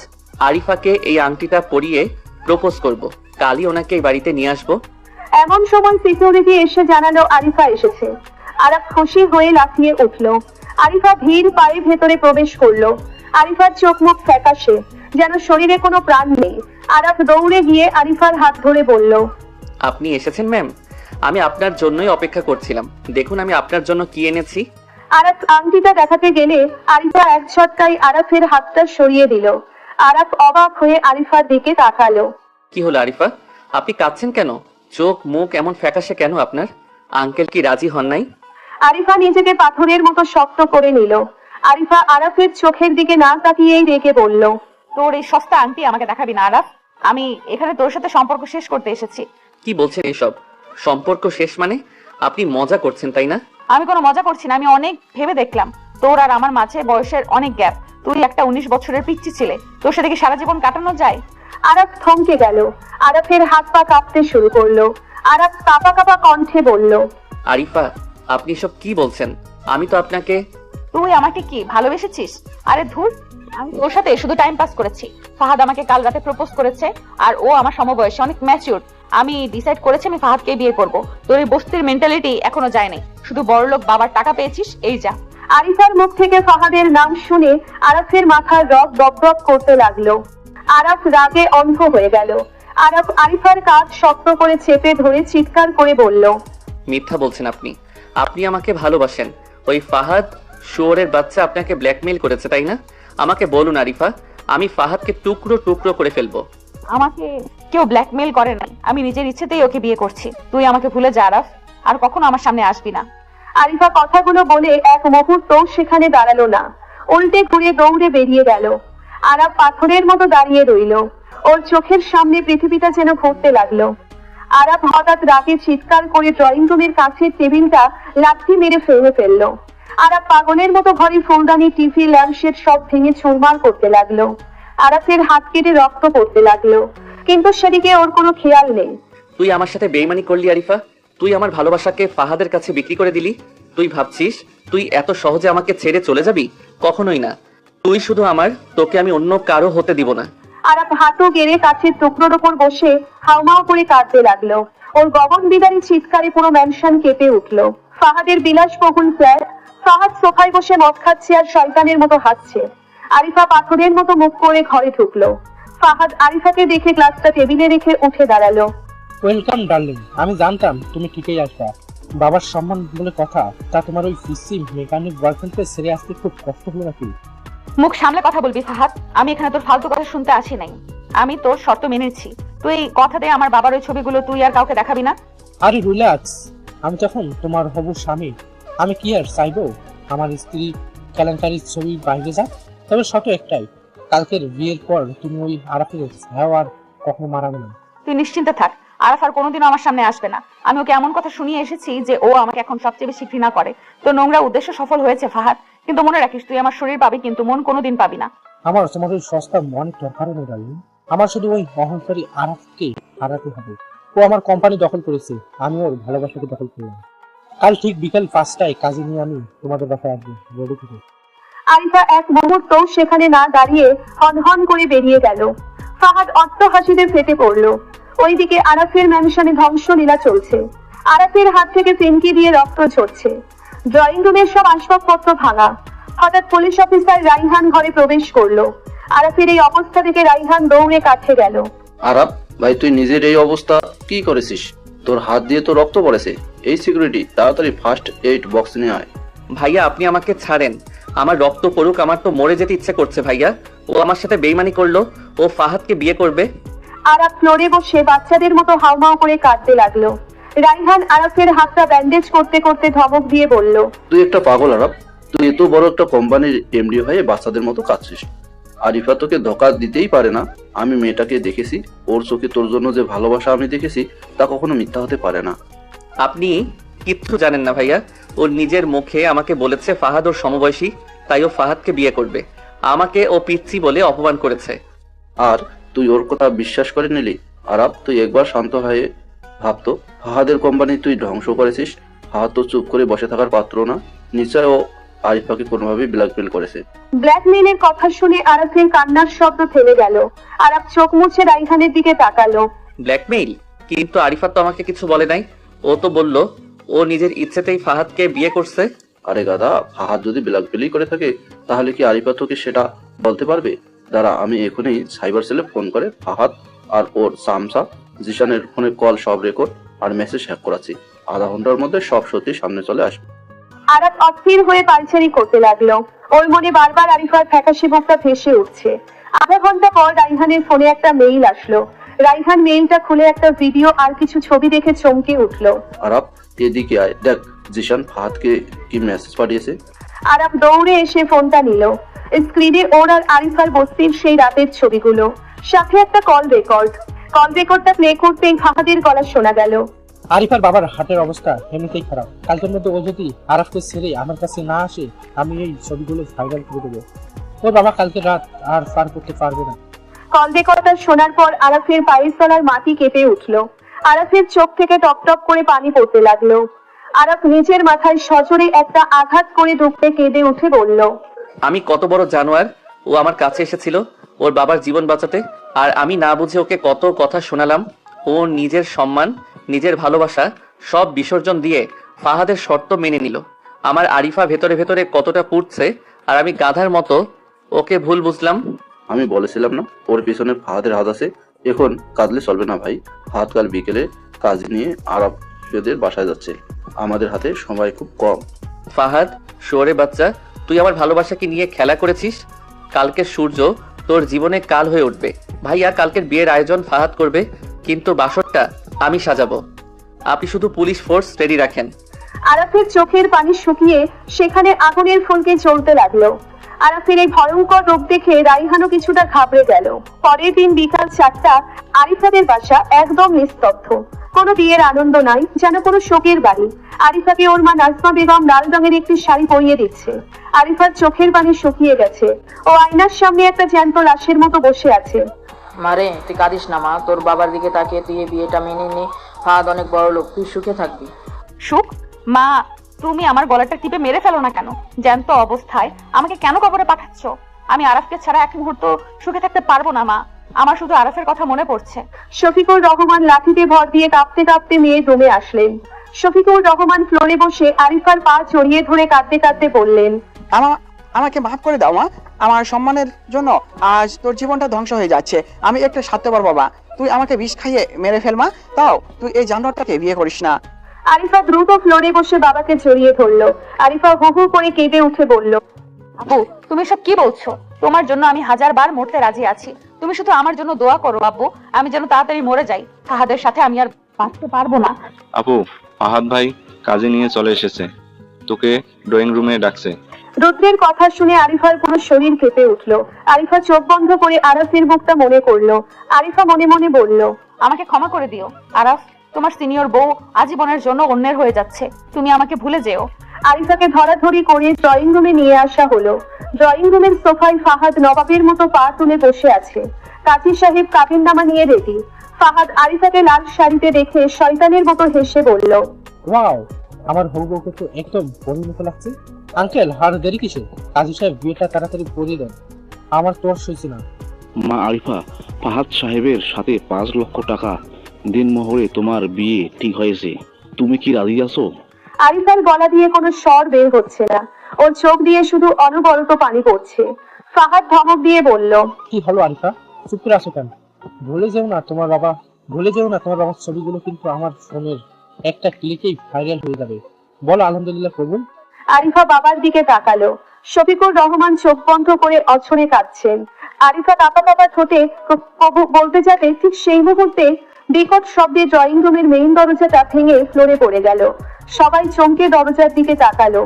আরিফাকে এই আংটিটা পরিয়ে প্রপোজ করব। কালই ওনাকে এই বাড়িতে নিয়ে আসবো। এমন সময় সিকিউরিটি এসে জানালো আরিফা এসেছে। আরাফ খুশি হয়ে লাফিয়ে উঠল। আরিফা ধীর পায়ে ভেতরে প্রবেশ করলো। আরিফার চোখ মুখ ফ্যাকাশে, যেন শরীরে কোনো প্রাণ নেই। আরাফ দৌড়ে গিয়ে আরিফার হাত ধরে বলল, আপনি এসেছেন ম্যাম? আমি আপনার জন্যই অপেক্ষা করছিলাম। দেখুন আমি আপনার জন্য কি এনেছি। আরাফ আংটিটা দেখাতে গেলে আরিফা এক ঝটকায় আরাফের হাতটা সরিয়ে দিল। আরাফ অবাক হয়ে আরিফার দিকে তাকালো। কি হলো আরিফা, আপনি কাঁদছেন কেন? চোখ মুখ এমন ফ্যাকাশে কেন আপনার? আঙ্কেল কি রাজি হন নাই? আরিফা নিজেকে পাথরের মতো শক্ত করে নিল। আরিফা আরাফের চোখের দিকে না তাকিয়েই রেগে বলল, তোর এই সস্তা আংটি আমাকে দেখাবি না আরাফ। আমি এখানে তোর সাথে সম্পর্ক শেষ করতে এসেছি। কি বলছেন এসব? সম্পর্ক শেষ মানে? আপনি মজা করছেন তাই না? আমি কোনো মজা করছি না। আমি অনেক ভেবে দেখলাম, তোর আর আমার মাঝে বয়সের অনেক গ্যাপ। তুই একটা 19 বছরের পিচ্চি ছেলে, তোর সাথে কি সারা জীবন কাটানো যায়? আরাফ থমকে গেল। আরাফের হাত পা কাঁপতে শুরু করলো। আরাফ কাঁপা কাঁপা কণ্ঠে বলল, আরিফা, আপনি সব কি বলছেন? আমি তো আপনাকে। তুই আমাকে কি ভালোবেসেছিস? আরে ধুর, আমি তোর সাথে শুধু টাইম পাস করেছি। ফাহাদ আমাকে কাল রাতে প্রপোজ করেছে, আর ও আমার সমবয়সী, অনেক ম্যাচিউর। আমি ডিসাইড করেছি আমি ফাহাদকে বিয়ে করব। তোর এই বস্তির মেন্টালিটি এখনো যায়নি। শুধু বড়লোক বাবার টাকা পেয়েছিস, এই যা। আরিফার মুখ থেকে ফাহাদের নাম শুনে আরাফের মাথার রগ দপদপ করতে লাগলো। আরাফ রাগে অন্ধ হয়ে গেল। আরাফ আরিফার কাঁধ শক্ত করে চেপে ধরে চিৎকার করে বলল, মিথ্যা বলছেন আপনি। আপনি আমাকে ভালোবাসেন। ওই ফাহাদ শুয়োরের বাচ্চা আপনাকে ব্ল্যাকমেইল করেছে, তাই না? আমাকে বলুন আরিফা, আমি ফাহাদকে টুকরো টুকরো করে ফেলবো। আমাকে কেউ ব্ল্যাকমেইল করে নাই, আমি নিজের ইচ্ছেতেই ওকে বিয়ে করছি। তুই আমাকে ভুলে যা আরাফ, আর কখনো আমার সামনে আসবি না। আরিফা কথাগুলো বলে এক মুহূর্ত সেখানে দাঁড়ালো না, উল্টে ঘুরে দৌড়ে বেরিয়ে গেল। আরাফ পাথরের মতো দাঁড়িয়ে রইল, ওর চোখের সামনে পৃথিবীটা যেন ঘুরতে লাগলো। আরাফ হঠাৎ রাগে চিৎকার করে ড্রয়িং রুমের কাছের টেবিলটা লাথি মেরে ভেঙে ফেললো। আরাফ পাগলের মতো ঘরে ফুলদানি, টিভি, ল্যাম্পশেড সব ভেঙে চুরমার করতে লাগলো। আরাফের হাত কেটে রক্ত পড়তে লাগলো, কিন্তু সেদিকে ওর কোনো খেয়াল নেই। তুই আমার সাথে বেইমানি করলি আরিফা। তুই আমার ভালোবাসাকে ফাহাদের কাছে বিক্রি করে দিলি। তুই ভাবছিস তুই এত সহজে আমাকে ছেড়ে চলে যাবি? কখনোই না। তুই শুধু আমার, তোকে আমি অন্য কারো হতে দিব না। আরাফ হাঁটু গেড়ে কাছের টুকরোর ওপর বসে হাউমাউ করে কাঁদতে লাগলো। ওর গগন বিদারী চিৎকারে পুরো ম্যানশন কেঁপে উঠলো। ফাহাদের বিলাসবহুল ফ্ল্যাট, ফাহাদ সোফায় বসে মদ খাচ্ছে আর শয়তানের মতো হাসছে। আরিফা পাথরের মতো মুখ করে ঘরে ঢুকলো। ফাহাদ আরিফাকে দেখে গ্লাসটা টেবিলে রেখে উঠে দাঁড়ালো। ওয়েলকাম ডার্লিং, আমি জানতাম তুমি ঠিকই আসবে। বাবার সম্মান বলে কথা, তা তোমার ওই ফিসি মেকানিক বয়ফ্রেন্ডকে ছেড়ে আসতে খুব কষ্ট হলো নাকি? মুখ সামলে কথা বলবি ফাহাদ, আমি এখানে তোর ফালতু কথা শুনতে আসি নাই। আমি তোর শর্ত মেনেছি। তুই কথা দে আমার বাবার ওই ছবিগুলো তুই আর কাউকে দেখাবি না। আরে রিল্যাক্স, আমি যখন তোমার হবু স্বামী, আমি কি আর চাইবো আমার স্ত্রী কেলেঙ্কারির ছবি বাইরে যাক? তবে শর্ত একটাই, কালকের বিয়ের পর তুমি ওই আরাফের ছায়াও আর কখনো মারাবে না। তুই নিশ্চিন্তে থাক, আরাফ আর কোনোদিনও আমার সামনে আসবে না। আমি ওকে এমন কথা শুনিয়ে এসেছি যে ও আমাকে এখন সবচেয়ে বেশি ঘৃণা করে। তো নোংরা উদ্দেশ্য সফল হয়েছে ফাহাদ, কিন্তু মনে রাখিস তুই আমার শরীর পাবি কিন্তু মন কোনোদিন পাবি না। আমার তোমার ওই সস্তা মনে দরকার নেই ডার্লিং, আমার শুধু ওই অহংকারী আরাফকে হারাতে হবে। ও আমার কোম্পানি দখল করেছে, আমি ওর ভালোবাসাকে দখল করলাম। কাল ঠিক বিকাল 5টায় কাজে নিয়ে আমি তোমাদের বাসায় আসবো, রেডি থেকে। আরিফা এক মুহূর্ত সেখানে না দাঁড়িয়ে হনহন করে বেরিয়ে গেল। ফাহাদ অট্ট হাসিতে ফেটে পড়লো। ওইদিকে আরাফের ম্যানশনে ধ্বংসলীলা চলছে। আরাফের হাত থেকে ফেনকি দিয়ে রক্ত ঝরছে। ড্রয়িং রুমের সব আসবাবপত্র ভাঙা। হঠাৎ পুলিশ অফিসার রাইহান ঘরে প্রবেশ করলো। আরাফের এই অবস্থা দেখে রাইহান দৌড়ে কাছে গেল। আরাফ ভাই, তুই নিজের এই অবস্থা কি করেছিস? তোর হাত দিয়ে তো রক্ত পড়েছে। এই সিকিউরিটি, তাড়াতাড়ি ফার্স্ট এইড বক্স নিয়ে আয়। ভাইয়া আপনি আমাকে ছাড়েন, আমার রক্ত পড়ুক, আমার তো মরে যেতে ইচ্ছে করছে ভাইয়া। ও আমার সাথে বেইমানি করলো, ও ফাহাদকে বিয়ে করবে। আরাফ ফ্লোরে বসে বাচ্চাদের মতো হাউমাউ করে কাঁদতে লাগলো। রাইহান আরাফের হাতটা ব্যান্ডেজ করতে করতে ধমক দিয়ে বলল, তুই একটা পাগল আরাফ, তুই এত বড় একটা কোম্পানির এমডি হয়ে বাচ্চাদের মতো কাঁদছিস। আরিফা তোকে ধোকা দিতেই পারে না। আমি মেয়েটাকে দেখেছি, ওর চোখে তোর জন্য যে ভালোবাসা আমি দেখেছি তা কখনো মিথ্যা হতে পারে না। আপনি কিচ্ছু জানেন না ভাইয়া। ওর নিজের মুখে আমাকে বলেছে ফাহাদ ওর সমবয়সী, তাই ও ফাহাদকে বিয়ে করবে। আমাকে ও পিচ্ছি বলে অপমান করেছে। আর তুই ওর কথা বিশ্বাস করে নিলি? আরাফ, তুই একবার শান্ত হয়ে ভাবতো, ফাহাদের কোম্পানি তুই ধ্বংস করেছিস। ফাহাদ তো চুপ করে বসে থাকার পাত্র না, নিশ্চয় ও আরিফাকে কোনোভাবে ব্ল্যাকমেল করেছে। ব্ল্যাকমেইলের কথা শুনে আরাফের কান্নার শব্দ থেমে গেল। আরাফ চোখ মুছে রাইহানের দিকে তাকালো। ব্ল্যাকমেইল? কিন্তু আরিফা তো আমাকে কিছু বলে নাই। ও তো বলল ও নিজের ইচ্ছেতেই ফাহাদকে বিয়ে করছে। আরে গাদা, ফাহাদ যদি ব্ল্যাকমেলই করে থাকে তাহলে কি আরিফা তোকে সেটা বলতে পারবে? দাঁড়া, আমি এখনই সাইবার সেলে ফোন করে ফাহাদ আর ওর সামসা জিশানের ফোনে কল সব রেকর্ড আর মেসেজ হ্যাক করাচ্ছি। আধা ঘন্টার মধ্যে সব সত্যি সামনে চলে আসবে। আরাফ অস্থির হয়ে পায়চারি করতে লাগলো। ওর মনে বারবার আরিফার ফ্যাকাশে মুখটা ভেসে উঠছে। আধা ঘন্টা পর রাইহানের ফোনে একটা মেইল আসলো। রাইহান মেইলটা খুলে একটা ভিডিও আর কিছু ছবি দেখে চমকে উঠলো। আরাফ, এদিকে আয়, দেখ জিশান ফাহাদকে কি মেসেজ পাঠিয়েছে। আরাফ দৌড়ে এসে ফোনটা নিল। স্ক্রিনে ওর আর আরিফার বস্তির সেই রাতের ছবিগুলো, সাথে একটা কল রেকর্ড। কল রেকর্ডটা প্লে করতেই ফাহাদের গলা শোনা গেল। আরিফার বাবার হার্টের অবস্থা এমনিতেই খারাপ। কালকের মধ্যে ও যদি আরাফকে ছেড়ে আমার কাছে না আসে, আমি এই ছবিগুলো ভাইরাল করে দেবো। ওর বাবা কালকে রাত আর পার করতে পারবে না। কল রেকর্ডটা শোনার পর আরাফের পায়ের তলার মাটি কেঁপে উঠলো। আরাফের চোখ থেকে টপ টপ করে পানি পড়তে লাগলো। আরাফ নিজের মাথায় সজোরে একটা আঘাত করে ঢুকতে কেঁদে উঠে বলল, আমি কত বড় জানোয়ার। ও আমার কাছে এসেছিল ওর বাবার জীবন বাঁচাতে, আর আমি না বুঝে ওকে কত কথা শোনালাম। ও নিজের সম্মান, নিজের ভালোবাসা সব বিসর্জন দিয়ে ফাহাদের শর্ত মেনে নিল। আমার আরিফা ভেতরে ভেতরে কতটা পুড়ছে, আর আমি গাধার মতো ওকে ভুল বুঝলাম। আমি বলেছিলাম না ওর পিছনে ফাহাদের হাত আছে? এখন কাঁদলে চলবে না ভাই। ফাহাদ কাল বিকেলে কাজ নিয়ে আরাফেদের বাসায় যাচ্ছে। আমাদের হাতে সময় খুব কম। ফাহাদ, শোরে বাচ্চা, তুই আমার ভালোবাসাকে নিয়ে খেলা করেছিস। কালকে সূর্য তোর জীবনে কাল হয়ে উঠবে। ভাইয়া কালকের বিয়ের আয়োজন ফাহাদ করবে, কিন্তু বাসরটা আমি সাজাবো। আপনি শুধু পুলিশ ফোর্স রেডি রাখেন। আরাফের চোখের পানি শুকিয়ে সেখানে আগুনের ফুলকে জ্বলতে লাগলো। আরাফের এই ভয়ঙ্কর রূপ দেখে রাইহানও কিছুটা ঘাবড়ে গেল। পরের দিন বিকাল 4টা, আরিফাদের বাসা একদম নিস্তব্ধ। কোনো বিয়ের আনন্দ নাই, যেন কোনো শোকের বাড়ি। আরিফাকে ওর মা নাজমা বেগম লাল রঙের একটি শাড়ি পরিয়ে দিচ্ছে। আরিফার চোখের পানি শুকিয়ে গেছে। ও আয়নার সামনে একটা জ্যান্ত লাশের মতো বসে আছে। মারে, তুই কাঁদিস না মা। তোর বাবার দিকে তাকিয়ে তুই এই বিয়েটা মেনে নে। ফাহাদ অনেক বড় লোক, তুই সুখে থাকবি। সুখ? মা, তুমি আমার গলাটা টিপে মেরে ফেলো না কেন? জ্যান্ত অবস্থায় আমাকে কেন কবরে পাঠাচ্ছ? আমি আরাফকে ছাড়া এক মুহূর্ত সুখে থাকতে পারবো না মা। আমার শুধু আরাফের কথা মনে পড়ছে। শফিকুর রহমান লাঠিতে ভর দিয়ে কাঁপতে কাঁপতে মেয়ের রুমে আসলেন। শফিকুর রহমান ফ্লোরে বসে আরিফার পা জড়িয়ে ধরে কাঁদতে কাঁদতে বললেন, আমাকে মাফ করে দাও মা। আমার সম্মানের জন্য আজ তোর জীবনটা ধ্বংস হয়ে যাচ্ছে। আমি একটা স্বার্থপর বাবা। তুই আমাকে বিষ খাইয়ে মেরে ফেলমা, তাও তুই এই জানোয়ারটাকে বিয়ে করিস না। আরিফা দ্রুত ফ্লোরে বসে বাবাকে জড়িয়ে ধরলো। আরিফা হু হু করে কেঁদে উঠে বলল, আব্বু, তুমি সব কি বলছো? তোমার জন্য আমি 1000বার মরতে রাজি আছি। তুমি শুধু আমার জন্য দোয়া করো আব্বু, আমি যেন তাড়াতাড়ি মরে যাই। ফাহাদের সাথে আমি আর বাঁচতে পারবো না। আপু, ফাহাদ ভাই কাজে নিয়ে চলে এসেছে, তোকে ড্রয়িং রুমে ডাকছে। রুদ্রের কথা শুনে আরিফার পুরো শরীর কেঁপে উঠলো। আরিফা চোখ বন্ধ করে আরাফের মুখটা মনে করলো। আরিফা মনে মনে বলল, আমাকে ক্ষমা করে দিও আরাফ, তোমার সিনিয়র বউ আজীবনের জন্য অন্যের হয়ে যাচ্ছে। তুমি আমাকে ভুলে যেও। আরিফাকে ধরাধরি করে ড্রয়িং রুমে নিয়ে আসা হলো। ড্রয়িং রুমের সোফায় ফাহাদ নবাবের মতো পা তুলে বসে আছে। কাজী সাহেব কাবিননামা নিয়ে রেডি। ফাহাদ আরিফাকে লাল শাড়িতে দেখে শয়তানের মতো হেসে বলল, ওয়াও, আমার হবু বউকে তো একদম বড়ি মতো লাগছে। আঙ্কেল, আর দেরি কিসে? কাজী সাহেব বিয়েটা তাড়াতাড়ি করিয়ে দেন, আমার তোর সইছে না। মা আরিফা, ফাহাদ সাহেবের সাথে 5 লক্ষ টাকা দিনমোহরে তোমার বিয়ে ঠিক হয়েছে। তুমি কি রাজি আছো? আরিফার গলা দিয়ে কোনো স্বর বের হচ্ছে না। ওর চোখ দিয়ে শুধু অনবরত পানি পড়ছে। ফাহাদ ধমক দিয়ে বলল, কি হলো আরিফা, চুপ করে আসো কেন? ভুলে যেও না তোমার বাবার ছবিগুলো কিন্তু আমার ফোনের একটা ক্লিকেই ভাইরাল হয়ে যাবে। বলো আলহামদুলিল্লাহ কবুল। আরিফা বাবার দিকে তাকালো। শফিকুর রহমান চোখ বন্ধ করে অছরে কাঁদছেন। আরিফা কাঁপা ঠোঁটে কবু বলতে যাবে, ঠিক সেই মুহূর্তে বিকট শব্দে ড্রয়িং রুমের মেইন দরজাটা ভেঙে ফ্লোরে পড়ে গেল। সবাই চমকে দরজার দিকে তাকালো।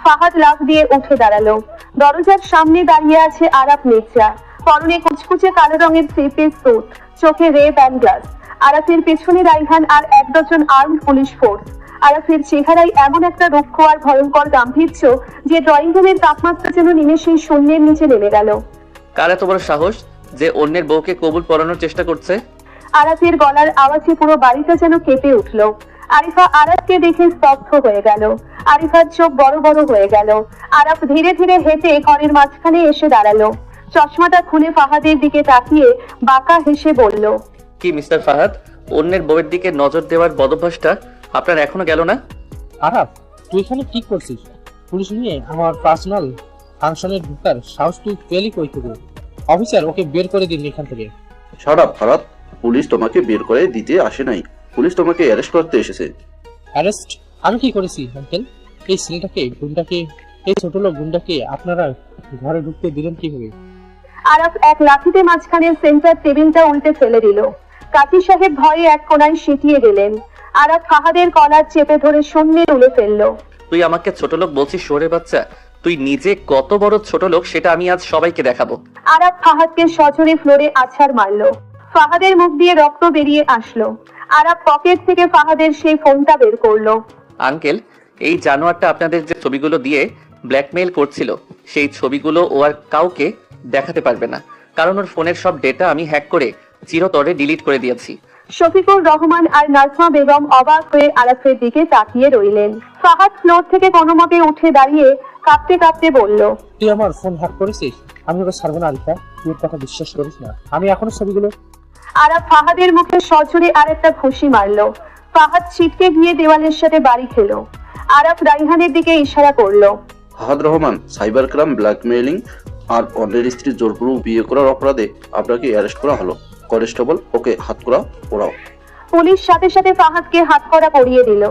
ফাহাদ লাফ দিয়ে উঠে দাঁড়ালো। দরজার সামনে দাঁড়িয়ে আছে আরাফ মির্জা, পরনে কুচকুচে কালো রঙের থ্রি-পিস স্যুট, চোখে রে ব্যান্ড গ্লাস। আরাফের পেছনে রাইহান আর 1 ডজন আর্মড পুলিশ ফোর্স। আরাফের চেহারায় এমন একটা রুক্ষ আর ভয়ঙ্কর গাম্ভীর্য যে ড্রয়িং রুমের তাপমাত্রা যেন নিমেষেই শূন্যের নিচে নেমে গেল। কার এত বড় সাহস যে অন্যের বউকে কবুল পড়ানোর চেষ্টা করছে? আরাফের গলার আওয়াজে পুরো বাড়িটা যেন কেঁপে উঠলো। আরিফা আরাফকে দেখে স্তব্ধ হয়ে গেল। আরিফার চোখ বড় বড় হয়ে গেল। আরাফ ধীরে ধীরে হেঁটে ঘরের মাঝখানে এসে দাঁড়ালো। চশমাটা খুলে ফাহাদের দিকে তাকিয়ে বাঁকা হেসে বলল, কি মিস্টার ফাহাদ, অন্যের বউয়ের দিকে নজর দেওয়ার বদভ্যাসটা আপনার এখনো গেল না? আরাফ, তুই এখানে কি করছিস? পুলিশ নিয়ে আমার পার্সোনাল ফাংশনের ঢুকার সাহস তুই পেলি কই থেকে? অফিসার, ওকে বের করে দিন এখান থেকে। শাট আপ ফারাদ, পুলিশ তোমাকে বের করে দিতে আসে নাই, পুলিশ তোমাকে অ্যারেস্ট করতে এসেছে। অ্যারেস্ট? আমি কি করেছি আঙ্কেল? এই গুন্ডাকে, এই ছোট লোক গুন্ডাকে আপনারা ঘরে ঢুকতে দিলেন কিভাবে? আরাফ এক লাঠিতে মাঝখানে সেন্টার টেবিলটা উল্টে ফেলে দিল। কাজী সাহেব ভয়ে এক কোণায় সিটিয়ে গেলেন। আরাফ ফাহাদের কলার চেপে ধরে শূন্যে তুলে ফেললো। তুই আমাকে ছোট লোক বলছিস? শোরে বাচ্চা, তুই নিজে কত বড় ছোট লোক সেটা আমি আজ সবাইকে দেখাবো। আরাফ ফাহাদকে সজোরে ফ্লোরে আছাড় মারলো। ফাহাদের মুখ দিয়ে রক্ত বেরিয়ে আসলো। আরাফ পকেট থেকে ফাহাদের সেই ফোনটা বের করলো। আঙ্কেল, এই জানোয়ারটা আপনাদের যে ছবিগুলো দিয়ে ব্ল্যাকমেইল করছিল, সেই ছবিগুলো ও আর কাউকে দেখাতে পারবে না, কারণ ওর ফোনের সব ডেটা আমি হ্যাক করে চিরতরে ডিলিট করে দিয়েছি। শফিকুর রহমান আর নাজমা বেগম অবাক হয়ে আরাফের দিকে তাকিয়ে রইলেন। ফাহাদ ফ্লোর থেকে কোনো মতে উঠে দাঁড়িয়ে কাঁপতে কাঁপতে বলল, তুই আমার ফোন হ্যাক করেছিস? আমি ওকে ছাড়বো না আরিফা, তুই ওর কথা বিশ্বাস করিস না। আমি এখনো ছবিগুলো। আরাফ ফাহাদের মুখে সজোরে আর একটা ঘুষি মারলো। ফাহাদ ছিটকে গিয়ে দেওয়ালের সাথে বাড়ি খেলো। আরাফ রাইহানের দিকে ইশারা করলো। Fahad Rahman, cyber crime, blackmailing আর অন্যের স্ত্রী জোরপূর্বক বিয়ে করার অপরাধে আপনাকে অ্যারেস্ট করা হলো। কনস্টেবল, ওকে হাতকড়া ওড়াও। পুলিশ সাথে সাথে ফাহাদকে হাতকড়া পরিয়ে দিল।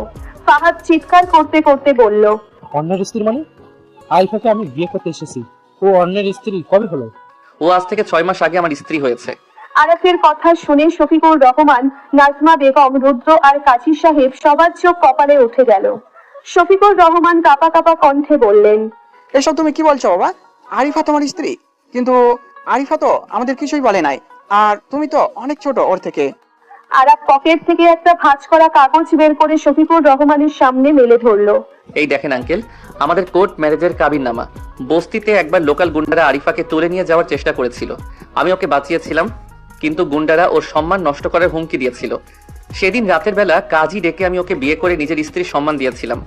ফাহাদ চিৎকার করতে করতে বলল, অন্যের স্ত্রী মানে? আরিফাকে আমি বিয়ে করতে এসেছি, ও অন্যের স্ত্রী কবে হলো? ও আজ থেকে 6 মাস আগে আমার স্ত্রী হয়েছে। আরাফের কথা শুনে শফিকুর রহমান, নাজমা বেগম, রুদ্র আর কাজী সাহেব সবার চোখ কপালে উঠে গেল। শফিকুর রহমান কাঁপা কাঁপা কণ্ঠে বললেন, এসব তুমি কি বলছো বাবা? আরিফা তোমার স্ত্রী, কিন্তু আরিফা তো আমাদের কিছুই বলে নাই, আর তুমি তো অনেক ছোট ওর থেকে। আরাফ পকেট থেকে একটা ভাঁজ করা কাগজ বের করে শফিকুর রহমানের সামনে মেলে ধরলো। এই দেখেন আঙ্কেল, আমাদের কোর্ট ম্যারেজের কাবিননামা। বস্তিতে একবার লোকাল গুন্ডারা আরিফাকে তুলে নিয়ে যাওয়ার চেষ্টা করেছিল, আমি ওকে বাঁচিয়েছিলাম, কিন্তু গুন্ডারা ওর সম্মান নষ্ট করার হুমকি দিয়েছিল। সেদিন রাতের বেলা কাজী ডেকে আমি ওকে বিয়ে করে নিজের স্ত্রীর সম্মান দিয়েছিলাম।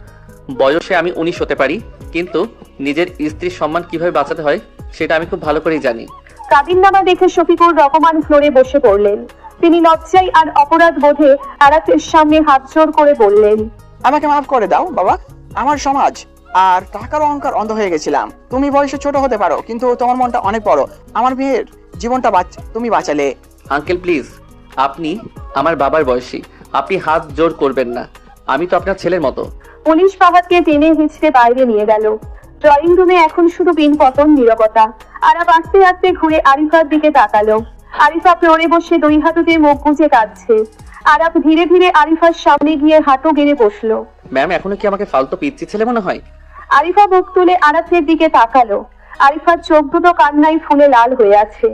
বয়সে আমি 19 হতে পারি, কিন্তু নিজের স্ত্রীর সম্মান কিভাবে বাঁচাতে হয় সেটা আমি খুব ভালো করেই জানি। কাবিননামা দেখে শফিকুর রহমান ফ্লোরে বসে পড়লেন। তিনি লজ্জায় আর অপরাধ বোধে আরাফের সামনে হাত জোড় করে বললেন, আমাকে মাফ করে দাও বাবা, আমার সমাজ আর টাকার অহংকার অন্ধ হয়ে গেছিলাম। তুমি বয়সে ছোট হতে পারো, কিন্তু তোমার মনটা অনেক বড়। আমার মেয়ের জীবনটা তুমি বাঁচালে। আঙ্কেল প্লিজ, আপনি আমার বাবার বয়সী, আপনি হাত জোর করবেন না, আমি তো আপনার ছেলের মতো। পুলিশ ফাহাদকে টেনে হিঁচড়ে বাইরে নিয়ে গেল। ড্রয়িং রুমে এখন শুধু পিনপতন নীরবতা। আরাফ আস্তে আস্তে ঘুরে আরিফার দিকে তাকালো। আরিফা ফ্লোরে বসে 2 হাঁটুতে মুখ গুজে কাঁদছে। আরাফ ধীরে ধীরে আরিফার সামনে গিয়ে হাঁটু গেড়ে বসলো। ম্যাম, এখনো কি আমাকে ফালতু পিচ্ছি ছেলে মনে হয়? আরিফা মুখ তুলে আরাফের দিকে তাকালো। আরিফার চোখ দুটো কান্নায় ফুলে লাল হয়ে আছে।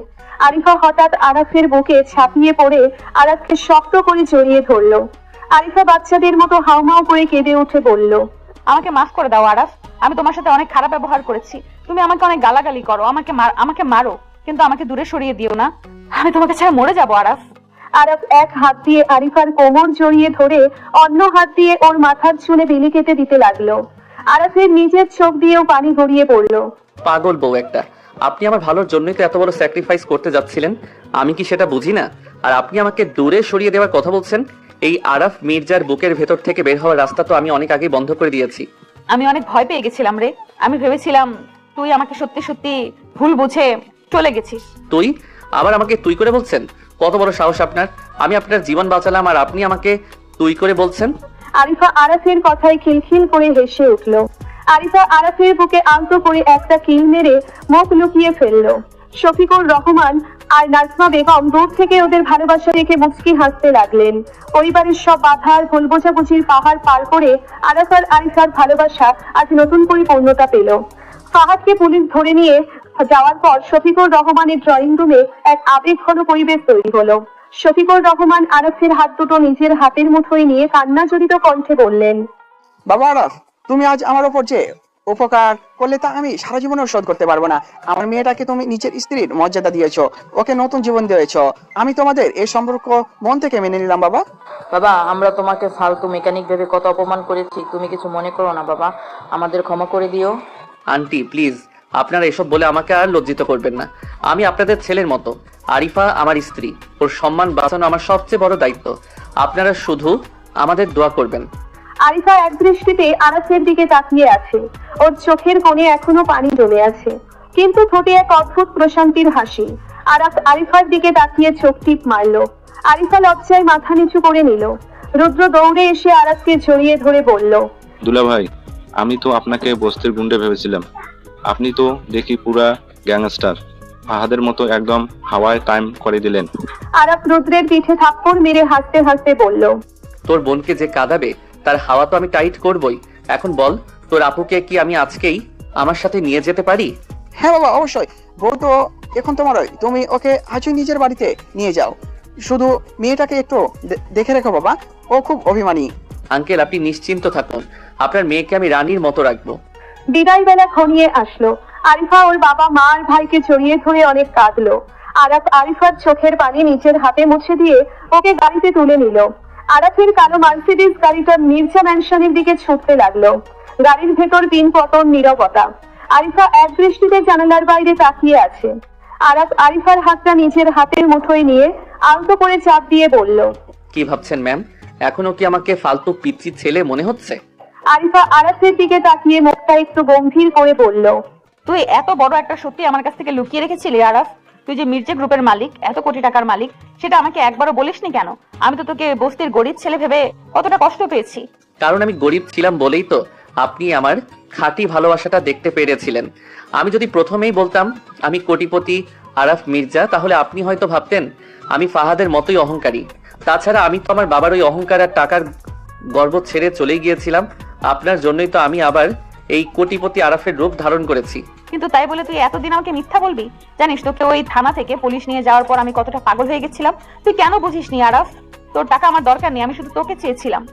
আরিফা হঠাৎ আরাফের বুকে ছাপিয়ে পড়ে আরাফকে শক্ত করে জড়িয়ে ধরলো। আরিফা বাচ্চাদের মতো হাউমাউ করে কেঁদে উঠে বলল, আমাকে মাফ করে দাও আরাফ, আমি তোমার সাথে অনেক খারাপ ব্যবহার করেছি। তুমি আমাকে অনেক গালাগালি করো, আমাকে মারো, কিন্তু আমাকে দূরে সরিয়ে দিও না। আমি তোমাকে ছাড়া মরে যাবো আরাফ। আরাফ এক হাত দিয়ে আরিফার কোমর জড়িয়ে ধরে অন্য হাত দিয়ে ওর মাথার চুলে বিলি কেটে দিতে লাগলো। আরাফের নিজের চোখ দিয়েও পানি গড়িয়ে পড়লো। পাগল বউ একটা, আপনি আমার ভালোর জন্যই তো এত বড় স্যাক্রিফাইস করতে যাচ্ছিলেন, আমি কি সেটা বুঝি না? আর আপনি আমাকে দূরে সরিয়ে দেওয়ার কথা বলছেন? এই আরাফ মির্জার বুকের ভেতর থেকে বের হওয়ার রাস্তা তো আমি অনেক আগেই বন্ধ করে দিয়েছি। আমি অনেক ভয় পেয়ে গেছিলাম রে, আমি ভেবেছিলাম তুই আমাকে সত্যি সত্যি ভুল বুঝে চলে গেছিস। তুই আবার আমাকে তুই করে বলছেন? কত বড় সাহস আপনার! আমি আপনার জীবন বাঁচালাম আর আপনি আমাকে তুই করে বলছেন? আরিফা আরাফের কথায় খিলখিল করে হেসে উঠল। আরিফা আরাফের বুকে আলতো করে একটা কিল মেরে মুখ লুকিয়ে ফেললো। শফিকুর রহমান আর নাজমা বেগম দূর থেকে ওদের ভালোবাসা রেখে মুচকি হাসতে লাগলেন। পরিবারের সব বাধা আর ভুল বোঝাবুঝির পাহাড় পার করে আরাফ আর আরিফার ভালোবাসা আজ নতুন করে পূর্ণতা পেল। ফাহাদকে পুলিশ ধরে নিয়ে যাওয়ার পর শফিকুর রহমানের ড্রয়িং রুমে এক আবেগঘন পরিবেশ তৈরি হলো। শফিকুর রহমান আরাফের হাত দুটো নিজের হাতের মুঠোয় নিয়ে কান্না জড়িত কণ্ঠে বললেন, বাবা আরাফ, তুমি আজ আমার ওপর যে উপকার করলে তা আমি সারা জীবনেও শোধ করতে পারবো না। আমার মেয়েটাকে তুমি নিজের স্ত্রীর মর্যাদা দিয়েছো, ওকে নতুন জীবন দিয়েছো। আমি তোমাদের এই সম্পর্ক মন থেকে মেনে নিলাম বাবা। বাবা, আমরা তোমাকে ফালতু মেকানিক ভেবে কত অপমান করেছি, তুমি কিছু মনে করো না বাবা, আমাদের ক্ষমা করে দিও। আন্টি প্লিজ, আপনারা এসব বলে আমাকে আর লজ্জিত করবেন না। আমি আপনাদের ছেলের মতো, আরিফা আমার স্ত্রী, ওর সম্মান বাঁচানো আমার সবচেয়ে বড় দায়িত্ব। আপনারা শুধু আমাদের দোয়া করবেন। আরিফা এক দৃষ্টিতে আরাফের দিকে তাকিয়ে আছে। ওর চোখের কোণে এখনো পানি জমে আছে, কিন্তু ঠোঁটে এক অদ্ভুত প্রশান্তির হাসি। আরাফ আরিফার দিকে তাকিয়ে চোখ টিপ মারলো। আরিফা লজ্জায় মাথা নিচু করে নিল। রুদ্র দৌড়ে এসে আরাফকে জড়িয়ে ধরে বলল, দুলা ভাই, আমি তো আপনাকে বস্তির গুন্ডে ভেবেছিলাম, আপনি তো দেখি পুরা গ্যাংস্টার। ফাহাদের মতো একদম হাওয়ায় টাইম করে দিলেন। আরাফ রুদ্রের পিঠে থাপ্পড় মেরে হাসতে হাসতে বলল, তোর বোনকে যে কাঁদাবে তার হাওয়া তো আমি টাইট করবই। এখন বল, তোর আপুকে কি আমি আজকেই আমার সাথে নিয়ে যেতে পারি? হ্যাঁ বাবা, অবশ্যই। বউ তো এখন তোমারই, তুমি ওকে আজই নিজের বাড়িতে নিয়ে যাও। শুধু মেয়েটাকে একটু দেখে রেখো বাবা, ও খুব অভিমানী। আঙ্কেল আপনি নিশ্চিন্ত থাকুন, আপনার মেয়েকে আমি রানীর মতো রাখবো। বিদায় বেলা ঘনিয়ে আসলো। আরিফা ওর বাবা মা আর ভাইকে জড়িয়ে ধরে অনেক কাঁদলো। আরাফ আরিফার চোখের পানি নিজের হাতে মুছে দিয়ে ওকে গাড়িতে তুলে নিল। আরাফের কালো মার্সিডিজ গাড়িটা মির্জা ম্যানশনের দিকে ছুটতে লাগলো। গাড়ির ভেতর পিনপতন নীরবতা। আরিফা এক দৃষ্টিতে জানালার বাইরে তাকিয়ে আছে। আরাফ আরিফার হাতটা নিজের হাতের মুঠোয় নিয়ে আলতো করে চাপ দিয়ে বলল, কি ভাবছেন ম্যাম? এখনো কি আমাকে ফালতু পিচ্ছি ছেলে মনে হচ্ছে? আরিফা আরাফের দিকে তাকিয়ে মুখটা একটু গম্ভীর করে বলল, তুই এত বড় একটা সত্যি আমার কাছ থেকে লুকিয়ে রেখেছিলি আরাফ? তুই যে মির্জা গ্রুপের মালিক, এত কোটি টাকার মালিক, সেটা আমাকে একবারও বলিসনি কেন? আমি তো তোকে বস্তির গরিব ছেলে ভেবে কতটা কষ্ট পেয়েছি। কারণ আমি গরিব ছিলাম বলেই তো আপনি আমার খাঁটি ভালোবাসাটা দেখতে পেরেছিলেন। আমি যদি প্রথমেই বলতাম আমি কোটিপতি আরাফ মির্জা, তাহলে আপনি হয়তো ভাবতেন আমি ফাহাদের মতোই অহংকারী। তাছাড়া আমি তো আমার বাবার ওই অহংকার আর টাকার গর্ব ছেড়ে চলেই গিয়েছিলাম। আপনার জন্যই তো আমি আবার এই কোটিপতি আরাফের রূপ ধারণ করেছি। কিন্তু তাই বলে তুই এতদিন আমাকে মিথ্যা বলবি? জানিস তোকে ওই থানা থেকে পুলিশ নিয়ে যাওয়ার পর আমি কতটা পাগল হয়ে গেছিলাম। তুই কেন বুঝিসনি আরাফ? তোর টাকা আমার দরকার নেই, আমি শুধু তোকে চেয়েছিলাম।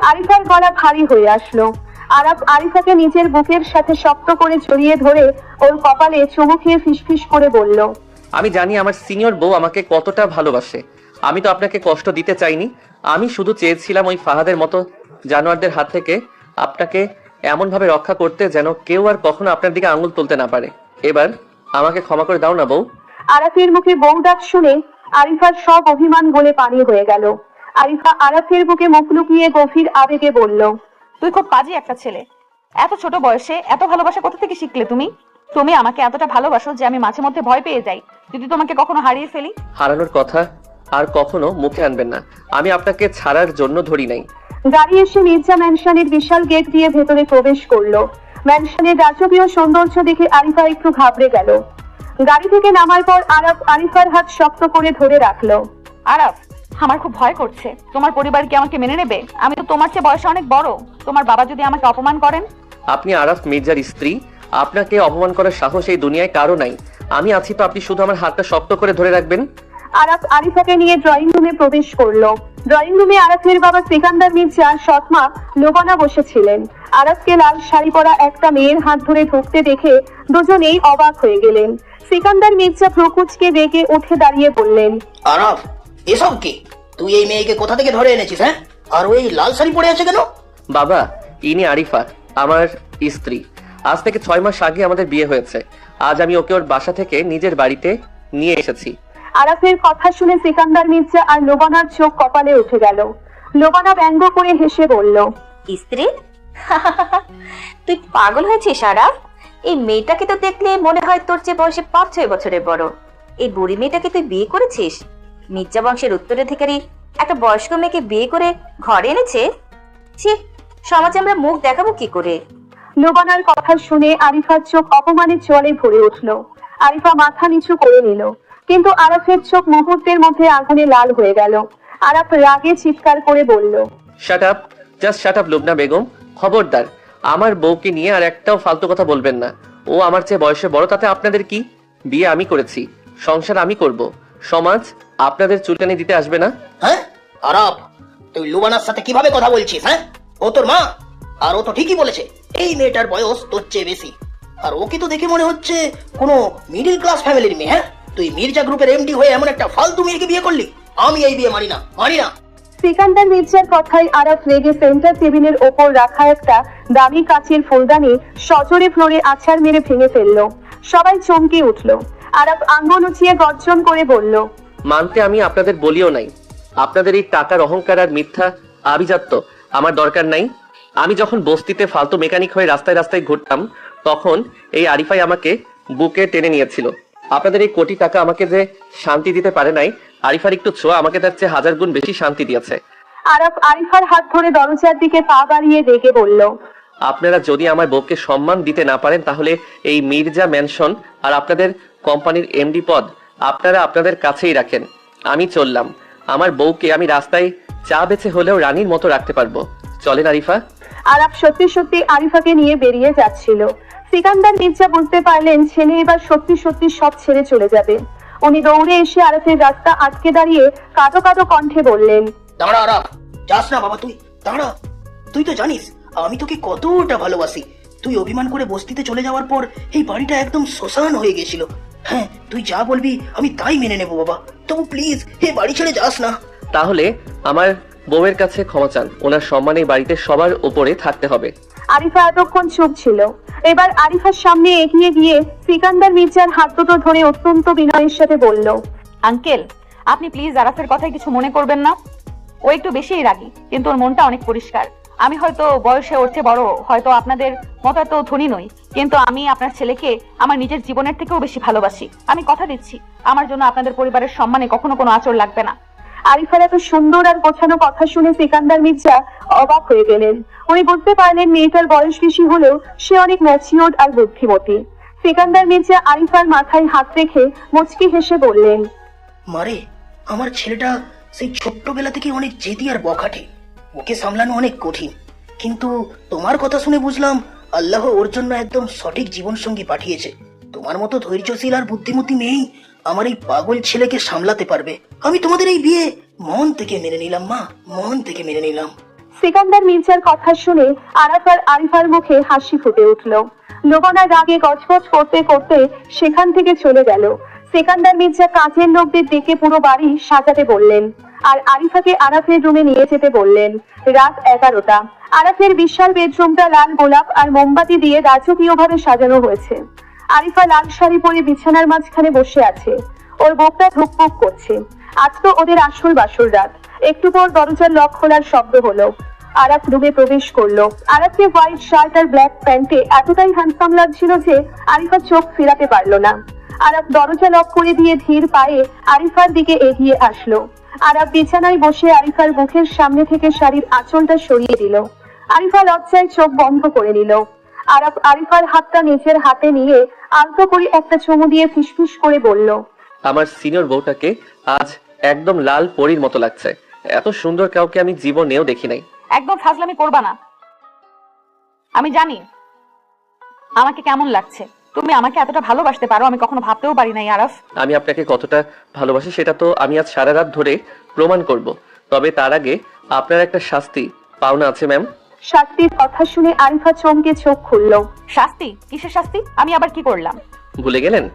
আরিফার গলা ভারী হয়ে আসলো। আরাফ আরিফাকে নিজের বুকের সাথে শক্ত করে জড়িয়ে ধরে ওর কপালে চুমু খেয়ে ফিসফিস করে বলল, আমি জানি আমার সিনিয়র বউ আমাকে কতটা ভালোবাসে। আমি তো আপনাকে কষ্ট দিতে চাইনি। আমি শুধু চেয়েছিলাম ওই ফাহাদের মতো জানোয়ারদের হাত থেকে আপনাকে এমন ভাবে রক্ষা করতে যেন কেউ আর কখনো আপনার দিকে আঙুল তুলতে না পারে। এবার আমাকে ক্ষমা করে দাও না বউ। আরাফের মুখে বউ ডাক শুনে আরিফার সব অভিমান গলে পানি হয়ে গেল। আরিফা আরাফের বুকে মুখ লুকিয়ে গভীর আবেগে বলল, তুই খুব পাজি একটা ছেলে। এত ছোট বয়সে এত ভালোবাসা কোথা থেকে শিখলে তুমি? তুমি আমাকে এতটা ভালোবাসো যে আমি মাঝে মধ্যে ভয় পেয়ে যাই যদি তোমাকে কখনো হারিয়ে ফেলি। হারানোর কথা আর কখনো মুখে আনবেন না। আমি আপনাকে ছাড়ার জন্য ধরি নাই। গাড়ি এসে মির্জা ম্যানশনের বিশাল গেট দিয়ে ভেতরে প্রবেশ করলো। ম্যানশনের রাজকীয় সৌন্দর্য দেখে আরিফা একটু ঘাবড়ে গেল। গাড়ি থেকে নামার পর আরাফ আরিফার হাত শক্ত করে ধরে রাখলো। আরাফ, আমার খুব ভয় করছে। তোমার পরিবার কি আমাকে মেনে নেবে? আমি তো তোমার চেয়ে বয়সে অনেক বড়। তোমার বাবা যদি আমাকে অপমান করেন? আপনি আরাফ মির্জার স্ত্রী, আপনাকে অপমান করার সাহস এই দুনিয়ায় কারো নাই। আমি আছি তো, আপনি শুধু আমার হাতটা শক্ত করে ধরে রাখবেন। আরাফ আরিফাকে নিয়ে ড্রয়িং রুমে প্রবেশ করলো। ড্রয়িং রুমে আরাফের বাবা সিকান্দার মির্জা সৎমা লোবানা বসেছিলেন। আরাফকে লাল শাড়ি পরা একটা মেয়ের হাত ধরে ঢুকতে দেখে দুজনেই অবাক হয়ে গেলেন। সিকান্দার মির্জা প্রকুচকে রেগে উঠে দাঁড়িয়ে বললেন, আরাফ, এসব কি? তুই এই মেয়েকে কোথা থেকে ধরে এনেছিস? হ্যাঁ, আর ওই লাল শাড়ি পরে আছে কেন? বাবা, ইনি আরিফা, আমার স্ত্রী। আজ থেকে 6 মাস আগে আমাদের বিয়ে হয়েছে। আজ আমি ওকে ওর বাসা থেকে নিজের বাড়িতে নিয়ে এসেছি। আরাফের কথা শুনে সিকান্দার মির্জা আর লোবানার চোখ কপালে উঠে গেল। লোবানা ব্যঙ্গ করে হেসে বলল, স্ত্রী? তুই পাগল হয়েছিস আরাফ? এই মেয়েটাকে তো দেখলে মনে হয় তোর চেয়ে বয়সে 5-6 বছরের বড়। এই বুড়ি মেয়েটাকে তুই বিয়ে করেছিস? মির্জা বংশের উত্তরাধিকারী একটা বয়স্ক মেয়েকে বিয়ে করে ঘরে এনেছে? ছি, সমাজে আমরা মুখ দেখাবো কি করে? লোবানার কথা শুনে আরিফার চোখ অপমানের জলে ভরে উঠল। আরিফা মাথা নিচু করে নিল, কিন্তু আরাফের চোখ মুহূর্তের মধ্যে আগুনে লাল হয়ে গেল। আরাফ রাগে চিৎকার করে বলল, shut up, just shut up Lubna Begum. খবরদার আমার বউকে নিয়ে আর একটাও ফালতু কথা বলবেন না। ও আমার চেয়ে বয়সে বড়, তাতে আপনাদের কি? বিয়ে আমি করেছি, সংসার আমি করব। সমাজ আপনাদের চুলকানি দিতে আসবে না। হ্যাঁ আরাফ, তুই লুবানার সাথে কিভাবে কথা বলছিস? হ্যাঁ, ও তোর মা, আর ও তো ঠিকই বলেছে এই মেয়েটার বয়স তোর চেয়ে বেশি। আর ওকে তো দেখে মনে হচ্ছে কোনো মিডিল ক্লাস ফ্যামিলির মেয়ে। হ্যাঁ, তুই মির্জা গ্রুপের এমডি হয়ে এমন একটা ফালতু মেয়েকে বিয়ে করলি? আমি এই বিয়ে মানি না, মানি না। সিকান্দার মির্জার কথায় আরাফ রেগে সেন্টার টেবিলের ওপর রাখা একটা দামি কাচের ফুলদানি সজোরে ফ্লোরে আছাড় মেরে ভেঙে ফেললো। সবাই চমকে উঠলো। আরাফ আঙ্গুল উঁচিয়ে গর্জন করে বলল, মানতে আমি আপনাদের বলিও নাই। আপনাদের এই টাকার অহংকার আর মিথ্যা আভিজাত্য আমার দরকার নাই। আমি যখন বস্তিতে ফালতু মেকানিক হয়ে রাস্তায় রাস্তায় ঘুরতাম, তখন এই আরিফাই আমাকে বুকে টেনে নিয়েছিল। আপনাদের এই কোটি টাকা আমাকে যে শান্তি দিতে পারে নাই, আরিফার একটু ছোঁয়া আমাকে তার চেয়ে 1000 গুণ বেশি শান্তি দিয়েছে। আরাফ আরিফার হাত ধরে দরজার দিকে পা বাড়িয়ে রেগে বলল, আপনারা যদি আমার বউকে সম্মান দিতে না পারেন, তাহলে এই মির্জা ম্যানশন আর আপনাদের কোম্পানির এমডি পদ আপনারা আপনাদের কাছেই রাখেন। আমি চললাম। আমার বউকে আমি রাস্তায় চা বেচে হলেও রানীর মতো রাখতে পারবো। চলেন আরিফা। আরাফ সত্যি সত্যি আরিফাকে নিয়ে বেরিয়ে যাচ্ছিল। সিকান্দার মির্জা বুঝতে পারলেন ছেলে এবার সত্যি সত্যি সব ছেড়ে চলে যাবে। উনি দৌড়ে এসে আরাফের রাস্তা আটকে দাঁড়িয়ে কাঁদো কাঁদো কণ্ঠে বললেন, দাঁড়া আরাফ, যাস না বাবা, তুই দাঁড়া। তুই তো জানিস আমি তোকে কতটা ভালোবাসি। তুই অভিমান করে বস্তিতে চলে যাওয়ার পর এই বাড়িটা একদম শ্মশান হয়ে গেছিল। হ্যাঁ, তুই যা বলবি আমি তাই মেনে নেবো বাবা, তবু প্লিজ এই বাড়ি ছেড়ে যাস না। তাহলে আমার বউয়ের কাছে ক্ষমা চান। ওনার সম্মান এই বাড়িতে সবার উপরে থাকতে হবে। আরিফা এতক্ষণ চুপ ছিল। এবার আরিফার সামনে এগিয়ে গিয়ে সিকান্দার মির্জার হাত দুটো ধরে অত্যন্ত বিনয়ের সাথে বলল, আঙ্কেল, আপনি প্লিজ আরাফের কথায় কিছু মনে করবেন না। ও একটু বেশিই রাগী, কিন্তু ওর মনটা অনেক পরিষ্কার। আমি হয়তো বয়সে ওর চেয়ে বড়, হয়তো আপনাদের মতো এত ধনী নই, কিন্তু আমি আপনার ছেলেকে আমার নিজের জীবনের থেকেও বেশি ভালোবাসি। আমি কথা দিচ্ছি, আমার জন্য আপনাদের পরিবারের সম্মানে কখনো কোনো আঁচড় লাগবে না। আরিফার এত সুন্দর আর গোছানো কথা শুনে সিকান্দার মির্জা অবাক হয়ে গেলেন। উনি বুঝতে পারলেন মেয়েটার বয়স বেশি হলেও সে অনেক ম্যাচিওর্ড আর বুদ্ধিমতী। সিকান্দার মির্জা আরিফার মাথায় হাত রেখে মুচকি হেসে বললেন, মারে, আমার ছেলেটা সেই ছোট্টবেলা থেকে অনেক জেদি আর বখাটে, ওকে সামলানো অনেক কঠিন। কিন্তু তোমার কথা শুনে বুঝলাম আল্লাহ ওর জন্য একদম সঠিক জীবন সঙ্গী পাঠিয়েছে। তোমার মতো ধৈর্যশীল আর বুদ্ধিমতী মেয়েই আমার এই পাগল ছেলেকে সামলাতে পারবে। আমি তোমাদের এই বিয়ে মন থেকে মেনে নিলাম মা, মন থেকে মেনে নিলাম। সিকান্দার মির্জার কথা শুনে আরাফ আর আরিফার মুখে হাসি ফুটে উঠল। লোবনা রাগে গজগজ করতে করতে সেখান থেকে চলে গেল। সিকান্দার মির্জা কাজের লোকদের ডেকে পুরো বাড়ি সাজাতে বললেন আর আরিফাকে আরাফের রুমে নিয়ে যেতে বললেন। রাত 11টা। আরাফের বিশাল বেডরুমটা লাল গোলাপ আর মোমবাতি দিয়ে রাজকীয়ভাবে সাজানো হয়েছে। আরিফা লাল শাড়ি পরে বিছানার মাঝখানে বসে আছে, ওর বুকটা ধুকপুক করছে। আজ তো ওদের আসল বাসর রাত। একটু পর দরজার লক খোলার শব্দ হলো। আরাফ রুমে প্রবেশ করলো। আরাফকে হোয়াইট শার্ট আর ব্ল্যাক প্যান্টে এতটাই হ্যান্ডসাম লাগছিল যে আরিফা চোখ ফেরাতে পারলো না। আরাফ দরজা লক করে দিয়ে ধীর পায়ে আরিফার দিকে এগিয়ে আসলো। আরাফ বিছানায় বসে আরিফার মুখের সামনে থেকে শাড়ির আঁচলটা সরিয়ে দিল। আরিফা লজ্জায় চোখ বন্ধ করে নিল। আরাফ আরিফার হাতটা নিজের হাতে নিয়ে আলতো করে একটা চুমু দিয়ে ফিসফিস করে বলল, আমার সিনিয়র বউটাকে আজ একদম লাল পরীর মতো লাগছে। এত সুন্দর কাউকে আমি জীবনেও দেখি নাই। একদম ফাজলামি করবা না। আমি জানি আমাকে কেমন লাগছে। তুমি আমাকে এতটা ভালোবাসতে পারো আমি কখনো ভাবতেও পারি নাই আরাফ। আমি আপনাকে কতটা ভালোবাসি সেটা তো আমি আজ সারা রাত ধরে প্রমাণ করব। তবে তার আগে আপনার একটা শাস্তি পাওনা আছে ম্যাম। শাস্তির কথা শুনে আরিফা চমকে চোখ খুলল। শাস্তি? কিসের শাস্তি? আমি আবার কি করলাম? ভুলে গেলেন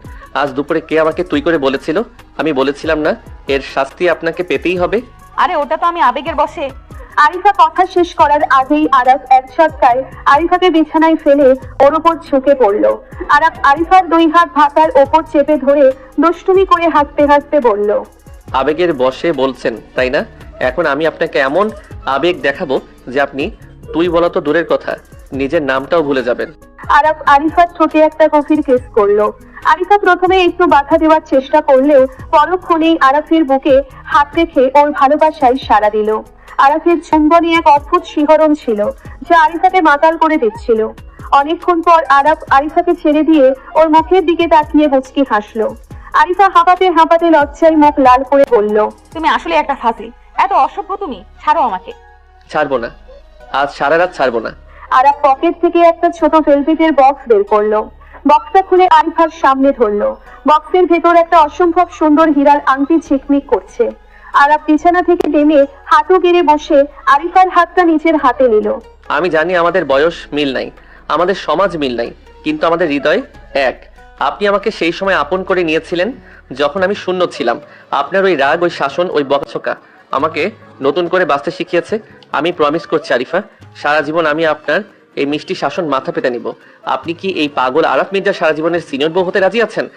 আজ দুপুরে কে আমাকে তুই করে বলেছিল? আমি বলেছিলাম না এর শাস্তি আপনাকে পেতেই হবে? আরে ওটা তো আমি আবেগের বশে। আরিফা কথা শেষ করার আগেই আরাফ এক ঝটকায় আরিফাকে বিছানায় ফেলে ওর উপর ঝুঁকে পড়ল। আরাফ আরিফার দুই হাত ভাতার ওপর চেপে ধরে দুষ্টুমি করে হাসতে হাসতে বলল, আবেগের বশে বলছেন তাই না? এখন আমি আপনাকে এমন আবেগ দেখাবো যে আপনি তুই বলা তো দূরের কথা, নিজের নামটাও ভুলে যাবেন। আরাফ আরিফার ঠোঁটে একটা গভীর কিস করলো। আরিফা প্রথমে একটু বাধা দেওয়ার চেষ্টা করলেও পরক্ষণেই আরাফের বুকে হাত রেখে ওর ভালোবাসায় সাড়া দিল। আরাফের চুম্বনে এক অদ্ভুত শিহরণ ছিল যা আরিফাকে মাতাল করে দিচ্ছিল। অনেকক্ষণ পর আরাফ আরিফাকে ছেড়ে দিয়ে ওর মুখের দিকে তাকিয়ে মুচকি হাসলো। আরিফা হাঁপাতে হাঁপাতে লজ্জায় মুখ লাল করে বলল, তুমি আসলে একটা ফাজলি, এত অসভ্য তুমি। ছাড়ো আমাকে। ছাড়বো না, আজ সারা রাত ছাড়বো না। আরাফ পকেট থেকে একটা ছোট ভেলভেটের বক্স বের করলো। বক্সটা খুলে আরিফার সামনে ধরলো। বক্সের ভেতর একটা অসম্ভব সুন্দর হীরার আংটি ঝিকমিক করছে। আরাফ বিছানা থেকে নেমে হাঁটু গেড়ে বসে আরিফার হাতটা নিজের হাতে নিল। আমি জানি আমাদের বয়স মিল নাই, আমাদের সমাজ মিল নাই, কিন্তু আমাদের হৃদয় এক। আপনি আমাকে সেই সময় আপন করে নিয়েছিলেন যখন আমি শূন্য ছিলাম। আপনার ওই রাগ, ওই শাসন, ওই বকছকা আমাকে নতুন করে বাঁচতে শিখিয়েছে। আমি প্রমিস করছি আরিফা, সারা জীবন আমি আপনার এই মিষ্টি শাসন মাথা পেতে নিব। আপনি কি এই পাগল আরাফ মির্জা সারা জীবনের সিনিয়র বউ হতে রাজি আছেন?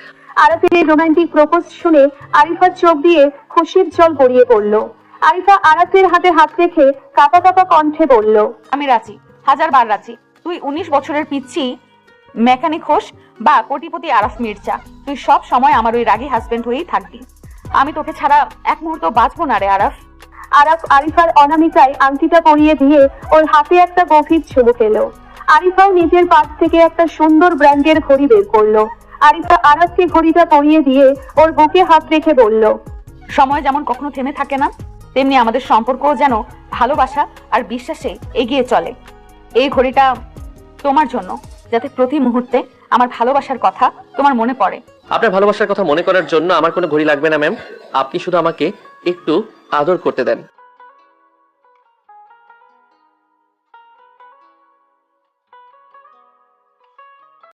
আরাফের এই রোমান্টিক প্রপোজ শুনে আরিফার চোখ দিয়ে খুশির জল গড়িয়ে পড়ল। আরিফা আরাফের হাতে হাত রেখে কাঁপা কাঁপা কণ্ঠে বলল, আমি রাজি, 1000 বার রাজি। তুই 19 বছরের পিচ্ছি মেকানিক হোস বা কোটিপতি আরাফ মির্জা, তুই সব সময় আমার ওই রাগী হাজবেন্ড হয়েই থাকবি। আমি তোকে ছাড়া এক মুহূর্ত বাঁচবো না রে আরাফ। আরাফ আরিফার অনামিকায় আংটিটা পরিয়ে দিয়ে ওর হাতে একটা গভীর চুমু খেলো। আরিফাও নিজের পাশ থেকে একটা সুন্দর ব্র্যান্ডের ঘড়ি বের করলো। আরিফা আরাফকে ঘড়িটা পরিয়ে দিয়ে ওর বুকে হাত রেখে বলল, সময় যেমন কখনো থেমে থাকে না, তেমনি আমাদের সম্পর্কও যেন ভালোবাসা আর বিশ্বাসে এগিয়ে চলে। এই ঘড়িটা তোমার জন্য, যাতে প্রতি মুহূর্তে আমার ভালোবাসার কথা তোমার মনে পড়ে। আপনার ভালোবাসার কথা মনে করার জন্য আমার কোনো ঘড়ি লাগবে না ম্যাম, আপনি শুধু আমাকে একটু আদর করতে দেন।